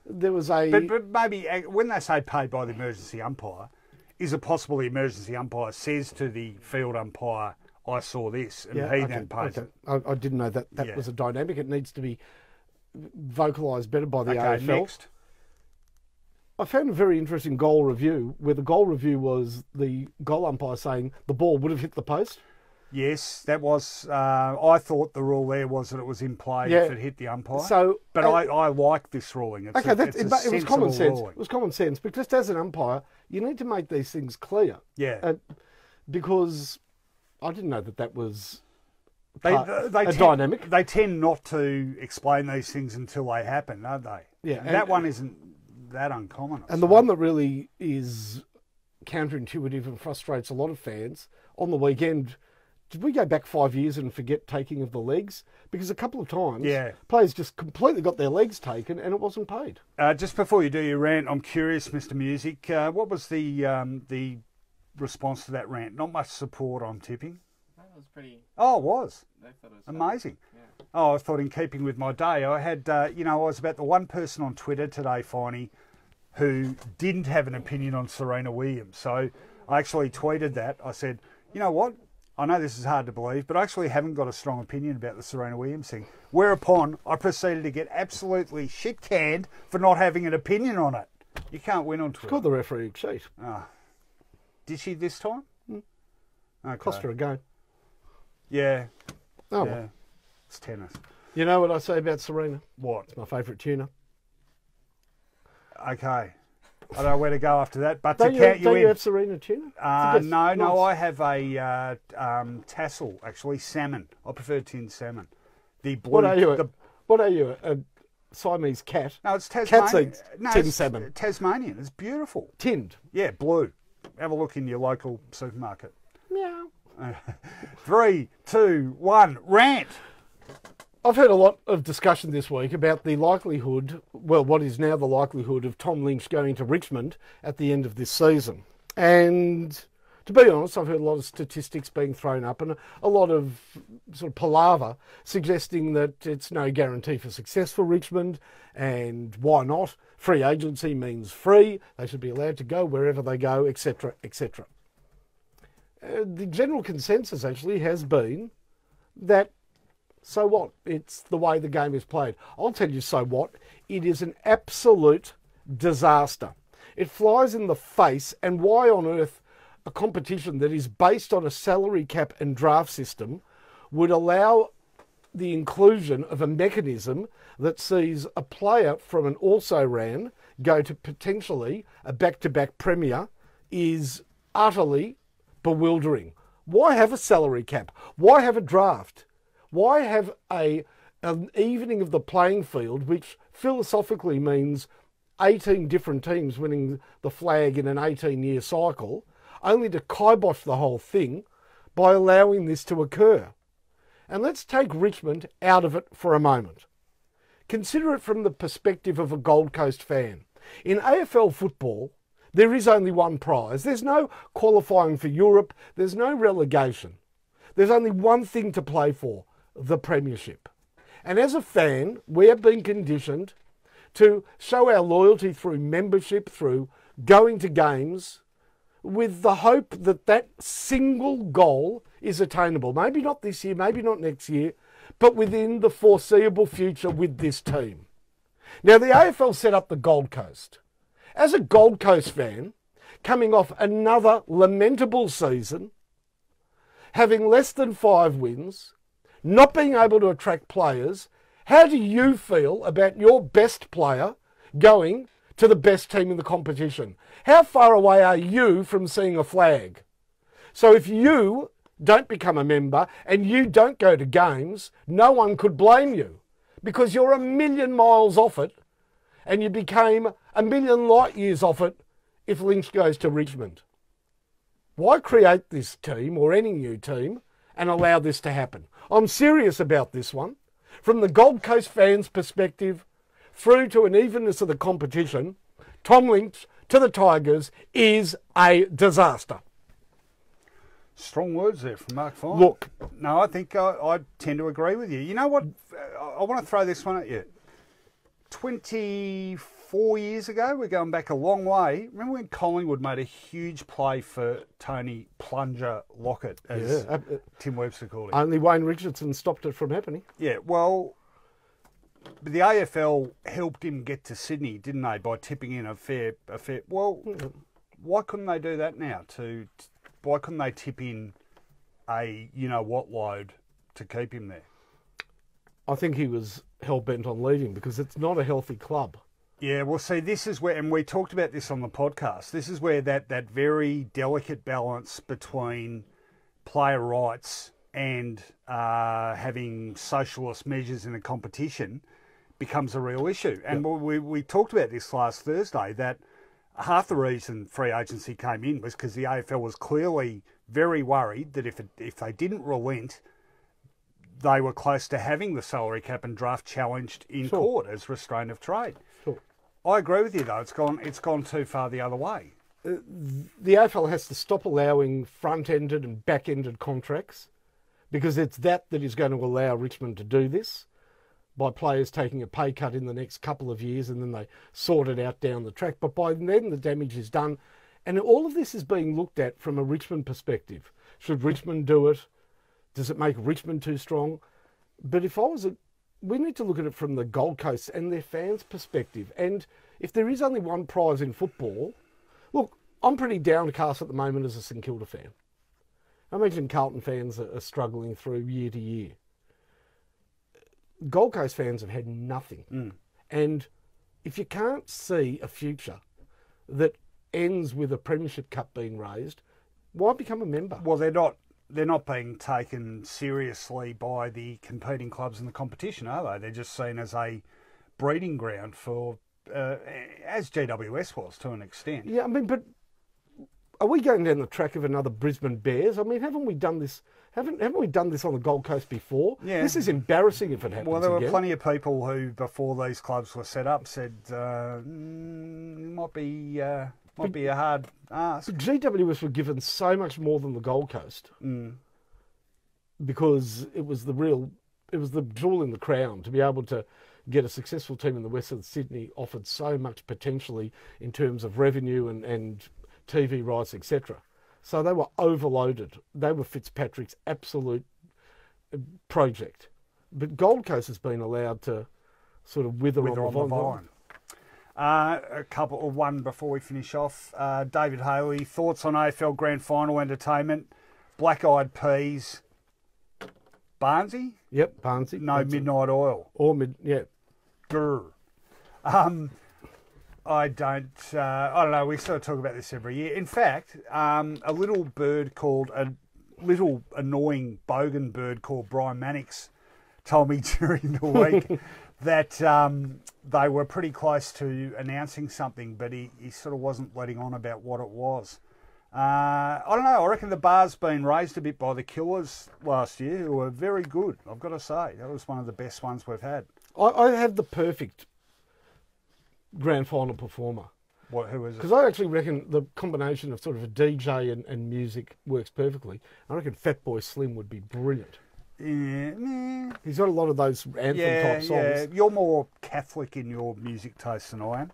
Speaker 2: There was a
Speaker 1: but maybe when they say paid by the emergency umpire, is it possible the emergency umpire says to the field umpire, "I saw this," and he then pays it?
Speaker 2: I didn't know that was a dynamic. It needs to be vocalised better by the AFL.
Speaker 1: Next.
Speaker 2: I found a very interesting goal review where the goal review was the goal umpire saying the ball would have hit the post.
Speaker 1: Yes, that was. I thought the rule there was that it was in play if it hit the umpire.
Speaker 2: So,
Speaker 1: but I like this ruling. It's
Speaker 2: it was common sense. Ruling. It was common sense, but just as an umpire, you need to make these things clear.
Speaker 1: Yeah.
Speaker 2: Because I didn't know that was
Speaker 1: dynamic. They tend not to explain these things until they happen, don't they?
Speaker 2: Yeah.
Speaker 1: And that one isn't that uncommon.
Speaker 2: And the one that really is counterintuitive and frustrates a lot of fans on the weekend, did we go back 5 years and forget taking of the legs? Because a couple of times,
Speaker 1: Yeah.
Speaker 2: players just completely got their legs taken and it wasn't paid.
Speaker 1: Just before you do your rant, I'm curious, Mr. Music, what was the response to that rant? Not much support on tipping.
Speaker 3: That was pretty.
Speaker 1: Oh, it was.
Speaker 3: They thought it was
Speaker 1: Amazing.
Speaker 3: Yeah.
Speaker 1: Oh, I thought in keeping with my day, I had, I was about the one person on Twitter today, Finey, who didn't have an opinion on Serena Williams. So I actually tweeted that. I said, you know what? I know this is hard to believe, but I actually haven't got a strong opinion about the Serena Williams thing. Whereupon I proceeded to get absolutely shit-canned for not having an opinion on it. You can't win on Twitter.
Speaker 2: Called the referee cheat.
Speaker 1: Oh. Did she this time? Okay.
Speaker 2: Cost her a game.
Speaker 1: Yeah.
Speaker 2: Oh,
Speaker 1: yeah.
Speaker 2: well.
Speaker 1: It's tennis.
Speaker 2: You know what I say about Serena?
Speaker 1: What?
Speaker 2: It's my favourite tuna.
Speaker 1: Okay. I don't know where to go after that, but
Speaker 2: Don't
Speaker 1: to count
Speaker 2: you
Speaker 1: in.
Speaker 2: have Serena tuna?
Speaker 1: No, I have a tassel, actually, salmon. I prefer tinned salmon. The blue.
Speaker 2: What are you? What are you? A Siamese cat?
Speaker 1: No, it's
Speaker 2: Cats
Speaker 1: Tasmanian.
Speaker 2: eat
Speaker 1: No,
Speaker 2: tinned
Speaker 1: it's
Speaker 2: salmon.
Speaker 1: Tasmanian. It's beautiful.
Speaker 2: Tinned.
Speaker 1: Yeah, blue. Have a look in your local supermarket.
Speaker 2: Meow.
Speaker 1: 3, 2, 1, rant.
Speaker 2: I've heard a lot of discussion this week about the likelihood, well, what is now the likelihood of Tom Lynch going to Richmond at the end of this season. And to be honest, I've heard a lot of statistics being thrown up and a lot of sort of palaver suggesting that it's no guarantee for success for Richmond, and why not? Free agency means free. They should be allowed to go wherever they go, etc., etc. The general consensus actually has been that, so what? It's the way the game is played. I'll tell you so what. It is an absolute disaster. It flies in the face, and why on earth a competition that is based on a salary cap and draft system would allow the inclusion of a mechanism that sees a player from an also-ran go to potentially a back-to-back premier is utterly bewildering. Why have a salary cap? Why have a draft? Why have an evening of the playing field, which philosophically means 18 different teams winning the flag in an 18-year cycle, only to kibosh the whole thing by allowing this to occur? And let's take Richmond out of it for a moment. Consider it from the perspective of a Gold Coast fan. In AFL football, there is only one prize. There's no qualifying for Europe. There's no relegation. There's only one thing to play for, the premiership. And as a fan, we have been conditioned to show our loyalty through membership, through going to games, with the hope that that single goal is attainable. Maybe not this year, maybe not next year, but within the foreseeable future with this team. Now, the AFL set up the Gold Coast. As a Gold Coast fan, coming off another lamentable season, having less than 5 wins, not being able to attract players, how do you feel about your best player going to the best team in the competition? How far away are you from seeing a flag? So if you don't become a member and you don't go to games, no one could blame you because you're a million miles off it, and you became a million light years off it if Lynch goes to Richmond. Why create this team or any new team and allow this to happen? I'm serious about this one. From the Gold Coast fans' perspective, through to an evenness of the competition, Tom Lynch to the Tigers is a disaster.
Speaker 1: Strong words there from Mark Fine.
Speaker 2: Look.
Speaker 1: No, I think I tend to agree with you. You know what? I want to throw this one at you. 24 years ago, we're going back a long way. Remember when Collingwood made a huge play for Tony Plunger Lockett, as Tim Webster called him?
Speaker 2: Only Wayne Richardson stopped it from happening.
Speaker 1: Yeah, well, the AFL helped him get to Sydney, didn't they, by tipping in a fair. Well, why couldn't they do that now? Why couldn't they tip in a you-know-what load to keep him there?
Speaker 2: I think he was hell-bent on leaving because it's not a healthy club.
Speaker 1: Yeah, well, see, this is where, and we talked about this on the podcast, this is where that very delicate balance between player rights and having socialist measures in a competition becomes a real issue. And we talked about this last Thursday, that half the reason free agency came in was because the AFL was clearly very worried that if they didn't relent, they were close to having the salary cap and draft challenged in court as restraint of trade.
Speaker 2: Sure.
Speaker 1: I agree with you though. It's gone too far the other way.
Speaker 2: The AFL has to stop allowing front-ended and back-ended contracts, because it's that is going to allow Richmond to do this, by players taking a pay cut in the next couple of years and then they sort it out down the track. But by then the damage is done. And all of this is being looked at from a Richmond perspective. Should Richmond do it? Does it make Richmond too strong? But we need to look at it from the Gold Coast and their fans' perspective. And if there is only one prize in football, look, I'm pretty downcast at the moment as a St Kilda fan. I imagine Carlton fans are struggling through year to year. Gold Coast fans have had nothing. And if you can't see a future that ends with a premiership cup being raised, why become a member?
Speaker 1: Well, they're not being taken seriously by the competing clubs in the competition, are they? They're just seen as a breeding ground for, as GWS was to an extent.
Speaker 2: Yeah, I mean, but are we going down the track of another Brisbane Bears? I mean, haven't we done this? Haven't we done this on the Gold Coast before?
Speaker 1: Yeah.
Speaker 2: This is embarrassing if it happens.
Speaker 1: Well, there were
Speaker 2: again.
Speaker 1: plenty of people who, before these clubs were set up, said might be a hard ask.
Speaker 2: But GWS were given so much more than the Gold Coast because it was the jewel in the crown to be able to get a successful team in the west of Sydney. Offered so much potentially in terms of revenue and TV rights, etc. So they were overloaded. They were Fitzpatrick's absolute project. But Gold Coast has been allowed to sort of wither on the vine.
Speaker 1: One before we finish off. David Haley, thoughts on AFL Grand Final entertainment? Black Eyed Peas. Barnesy?
Speaker 2: Yep, Barnesy.
Speaker 1: No Midnight Oil.
Speaker 2: Yeah.
Speaker 1: Grr. I don't know. We sort of talk about this every year. In fact, a little annoying bogan bird called Brian Mannix told me during the week that they were pretty close to announcing something, but he sort of wasn't letting on about what it was. I don't know. I reckon the bar's been raised a bit by the Killers last year, who were very good, I've got to say. That was one of the best ones we've had.
Speaker 2: I have the perfect grand final performer.
Speaker 1: Who is it?
Speaker 2: Because I actually reckon the combination of sort of a DJ and music works perfectly. I reckon Fatboy Slim would be brilliant.
Speaker 1: Yeah.
Speaker 2: He's got a lot of those anthem-type songs.
Speaker 1: Yeah. You're more Catholic in your music taste than I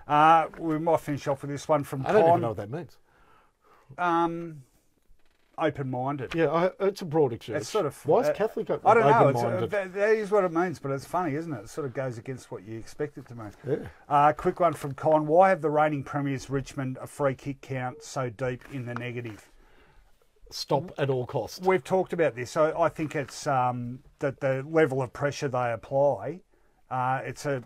Speaker 1: am. We might finish off with this one from Con.
Speaker 2: I don't even know what that means.
Speaker 1: Open-minded.
Speaker 2: Yeah, it's a broad church.
Speaker 1: It's sort of,
Speaker 2: why is Catholic
Speaker 1: I don't know.
Speaker 2: open-minded?
Speaker 1: That is what it means, but it's funny, isn't it? It sort of goes against what you expect it to mean.
Speaker 2: Yeah.
Speaker 1: Quick one from Con. Why have the reigning premiers Richmond a free kick count so deep in the negative?
Speaker 2: Stop at all costs.
Speaker 1: We've talked about this. So I think it's that the level of pressure they apply, it's a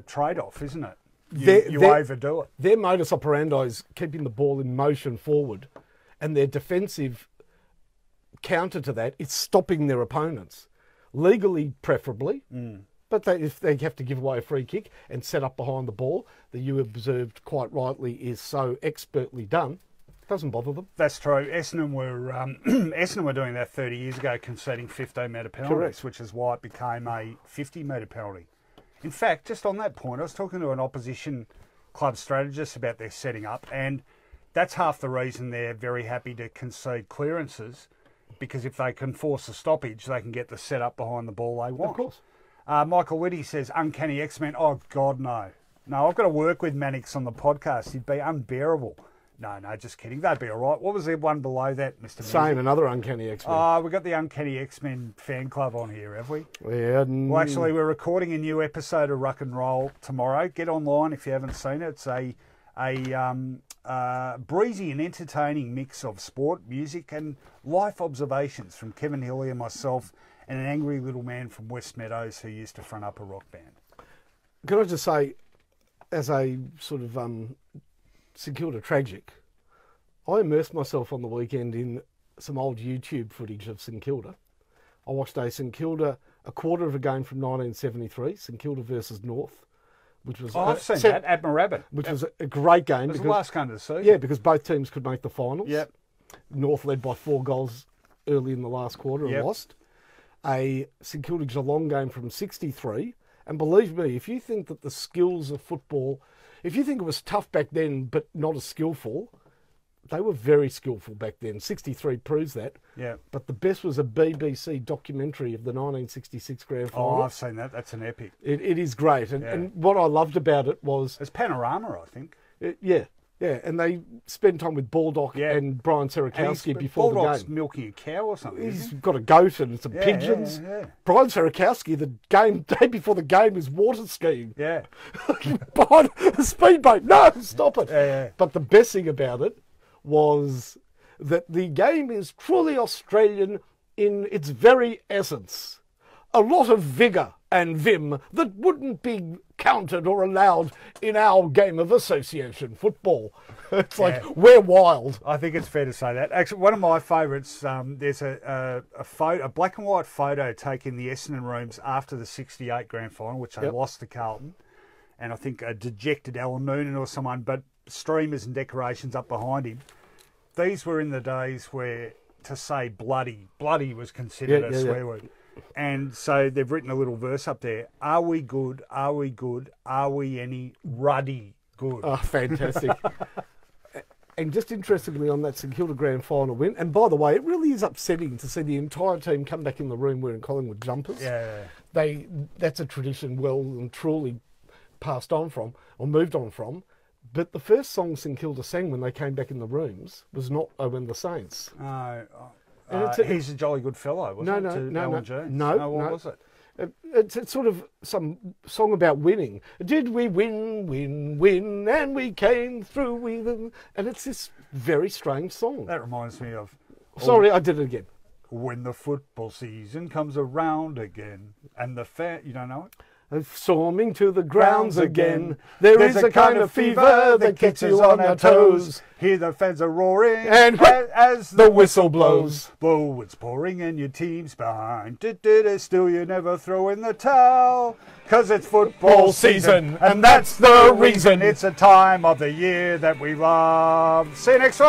Speaker 1: trade-off, isn't it? You overdo it.
Speaker 2: Their modus operandi is keeping the ball in motion forward, and their defensive counter to that is stopping their opponents, legally preferably. But if they have to give away a free kick and set up behind the ball, that you observed quite rightly is so expertly done, doesn't bother them.
Speaker 1: That's true. Essendon were doing that 30 years ago, conceding 15-metre penalties,
Speaker 2: Correct.
Speaker 1: which is why it became a 50-metre penalty. In fact, just on that point, I was talking to an opposition club strategist about their setting up, and that's half the reason they're very happy to concede clearances, because if they can force a stoppage, they can get the setup behind the ball they want.
Speaker 2: Of course.
Speaker 1: Michael Liddy says, Uncanny X-Men. Oh, God, no. No, I've got to work with Mannix on the podcast. He'd be unbearable. No, just kidding. That'd be all right. What was the one below that, Mr.
Speaker 2: Same, another Uncanny X-Men.
Speaker 1: Oh, we've got the Uncanny X-Men fan club on here, have we?
Speaker 2: Yeah.
Speaker 1: Well, actually, we're recording a new episode of Ruck and Roll tomorrow. Get online if you haven't seen it. It's a breezy and entertaining mix of sport, music, and life observations from Kevin Hilly and myself, and an angry little man from West Meadows who used to front up a rock band.
Speaker 2: Can I just say, as a sort of St Kilda tragic, I immersed myself on the weekend in some old YouTube footage of St Kilda. I watched a quarter of a game from 1973, St Kilda versus North, which was
Speaker 1: I've seen that at Moorabbin.
Speaker 2: which was a great game.
Speaker 1: It was
Speaker 2: because,
Speaker 1: the last game of the season.
Speaker 2: Yeah, because both teams could make the finals.
Speaker 1: Yep.
Speaker 2: North led by 4 goals early in the last quarter and lost. A St Kilda Geelong game from 63. And believe me, if you think that the skills of football, if you think it was tough back then but not as skillful, they were very skillful back then. 63 proves that.
Speaker 1: Yeah.
Speaker 2: But the best was a BBC documentary of the 1966 Grand Final.
Speaker 1: Oh, I've seen that. That's an epic.
Speaker 2: It is great. And what I loved about it was...
Speaker 1: It's Panorama, I think.
Speaker 2: Yeah. And they spend time with Baldock and Brian Serakowski before
Speaker 1: Baldock's
Speaker 2: the game.
Speaker 1: milking a cow or something.
Speaker 2: He's got a goat and some pigeons.
Speaker 1: Yeah.
Speaker 2: Brian Serakowski, the day before the game, is water skiing.
Speaker 1: Yeah.
Speaker 2: Behind a speedboat. No, stop it.
Speaker 1: Yeah.
Speaker 2: But the best thing about it was that the game is truly Australian in its very essence. A lot of vigour and vim that wouldn't be counted or allowed in our game of association football. It's like, we're wild.
Speaker 1: I think it's fair to say that. Actually, one of my favourites, there's a black and white photo taken in the Essendon rooms after the 68 grand final, which they lost to Carlton. And I think a dejected Alan Noonan or someone, but streamers and decorations up behind him. These were in the days where to say bloody was considered a swear word. And so they've written a little verse up there. Are we good? Are we good? Are we any ruddy good?
Speaker 2: Oh, fantastic. And just interestingly on that St Kilda grand final win, and by the way, it really is upsetting to see the entire team come back in the room wearing Collingwood jumpers.
Speaker 1: Yeah.
Speaker 2: That's a tradition well and truly passed on from, or moved on from. But the first song St Kilda sang when they came back in the rooms was not "Oh When the Saints."
Speaker 1: He's a jolly good fellow, wasn't it?
Speaker 2: No,
Speaker 1: Alan Jones?
Speaker 2: No,
Speaker 1: what was it?
Speaker 2: It's sort of some song about winning. Did we win, and we came through, and it's this very strange song.
Speaker 1: That reminds me of...
Speaker 2: Sorry, I did it again.
Speaker 1: When the football season comes around again, and the you don't know it?
Speaker 2: Storming to the grounds again. There's a kind of fever that gets you on our toes.
Speaker 1: Hear the fans are roaring
Speaker 2: and
Speaker 1: as the whistle blows. Blow, it's pouring and your team's behind. Still you never throw in the towel. 'Cause it's football season and that's the reason. It's a time of the year that we love. See you next week.